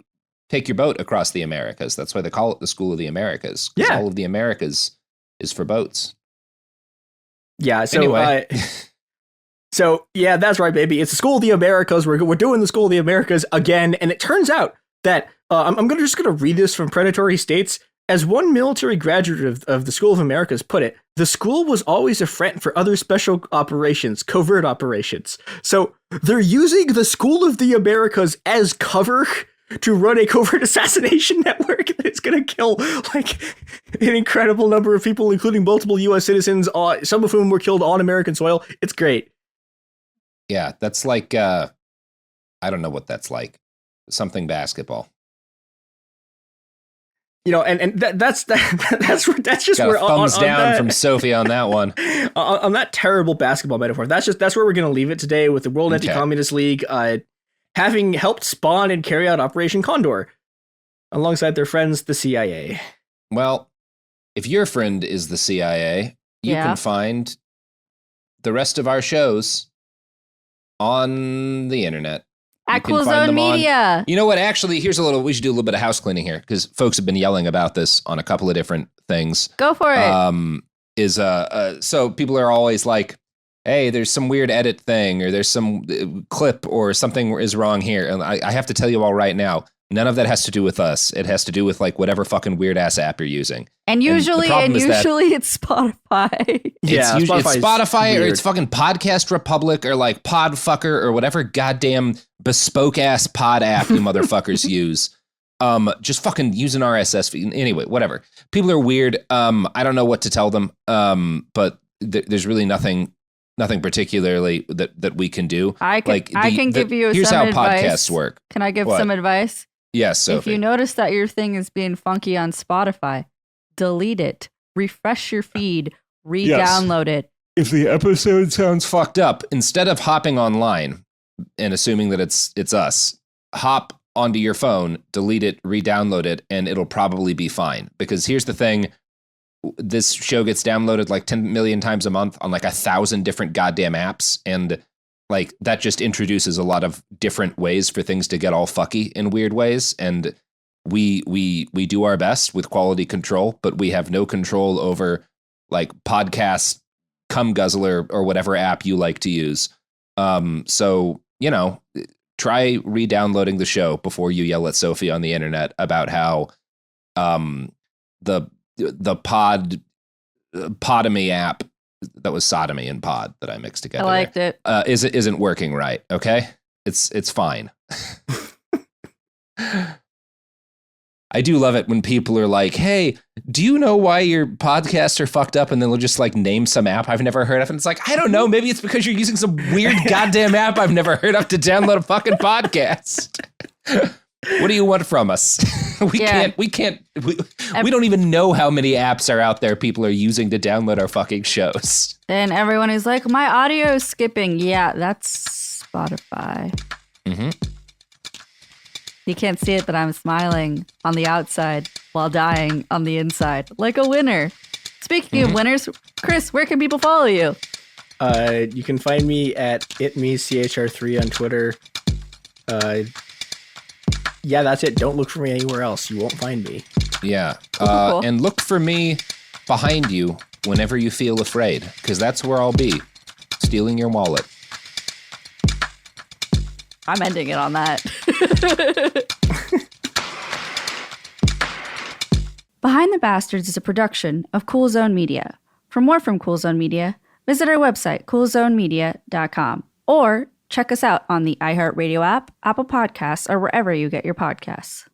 Speaker 1: take your boat across the Americas. That's why they call it the School of the Americas. Yeah. All of the Americas is for boats.
Speaker 3: Yeah. So
Speaker 1: anyway.
Speaker 3: So yeah, that's right, baby. It's the School of the Americas. We're doing the School of the Americas again, and it turns out that I'm just gonna read this from Predatory States. As one military graduate of the School of Americas put it, the school was always a front for other special operations, covert operations. So they're using the School of the Americas as cover to run a covert assassination network that's going to kill an incredible number of people, including multiple U.S. citizens, some of whom were killed on American soil. It's great.
Speaker 1: Yeah, that's like, I don't know what that's like. Something basketball.
Speaker 3: That's just
Speaker 1: got
Speaker 3: where
Speaker 1: a thumbs
Speaker 3: on
Speaker 1: down
Speaker 3: that,
Speaker 1: from Sophie on that one.
Speaker 3: on that terrible basketball metaphor. That's where we're going to leave it today with the World Anti-Communist League having helped spawn and carry out Operation Condor alongside their friends, the CIA.
Speaker 1: Well, if your friend is the CIA, you can find the rest of our shows on the internet.
Speaker 2: At Cool Zone Media.
Speaker 1: You know what? Actually, we should do a little bit of house cleaning here because folks have been yelling about this on a couple of different things.
Speaker 2: Go for it.
Speaker 1: So people are always like, hey, there's some weird edit thing or there's some clip or something is wrong here. And I have to tell you all right now, none of that has to do with us. It has to do with whatever fucking weird ass app you're using.
Speaker 2: And usually it's Spotify.
Speaker 1: Yeah, it's Spotify or it's fucking Podcast Republic or Podfucker or whatever goddamn bespoke ass pod app you motherfuckers use. Just fucking use an RSS feed. Anyway, whatever. People are weird. I don't know what to tell them. But there's really nothing particularly that we can do.
Speaker 2: I can give you
Speaker 1: here's
Speaker 2: some
Speaker 1: how
Speaker 2: advice.
Speaker 1: Podcasts work.
Speaker 2: Can I give some advice?
Speaker 1: Yes, Sophie.
Speaker 2: If you notice that your thing is being funky on Spotify, delete it. Refresh your feed. Re-download it.
Speaker 1: If the episode sounds fucked up, instead of hopping online and assuming that it's us, hop onto your phone, delete it, re-download it, and it'll probably be fine. Because here's the thing. This show gets downloaded like 10 million times a month on like 1,000 different goddamn apps. And like that just introduces a lot of different ways for things to get all fucky in weird ways. And we do our best with quality control, but we have no control over like podcast cum guzzler or whatever app you like to use. So, you know, try re-downloading the show before you yell at Sophie on the internet about how the podomy app, that was sodomy and pod that I mixed together.
Speaker 2: I liked it.
Speaker 1: Isn't working right. Okay, it's fine. I do love it when people are like, "Hey, do you know why your podcasts are fucked up?" And then they'll just like name some app I've never heard of, and it's like, I don't know. Maybe it's because you're using some weird goddamn app I've never heard of to download a fucking podcast. What do you want from us? We don't even know how many apps are out there people are using to download our fucking shows.
Speaker 2: And everyone is like, my audio is skipping. Yeah, that's Spotify.
Speaker 1: Mm-hmm.
Speaker 2: You can't see it, but I'm smiling on the outside while dying on the inside, like a winner. Speaking of winners, Chris, where can people follow you?
Speaker 3: You can find me at itmechr3 on Twitter. Yeah, that's it. Don't look for me anywhere else. You won't find me.
Speaker 1: Yeah.
Speaker 2: Cool.
Speaker 1: And look for me behind you whenever you feel afraid, because that's where I'll be, stealing your wallet.
Speaker 2: I'm ending it on that. Behind the Bastards is a production of Cool Zone Media. For more from Cool Zone Media, visit our website, coolzonemedia.com, or check us out on the iHeartRadio app, Apple Podcasts, or wherever you get your podcasts.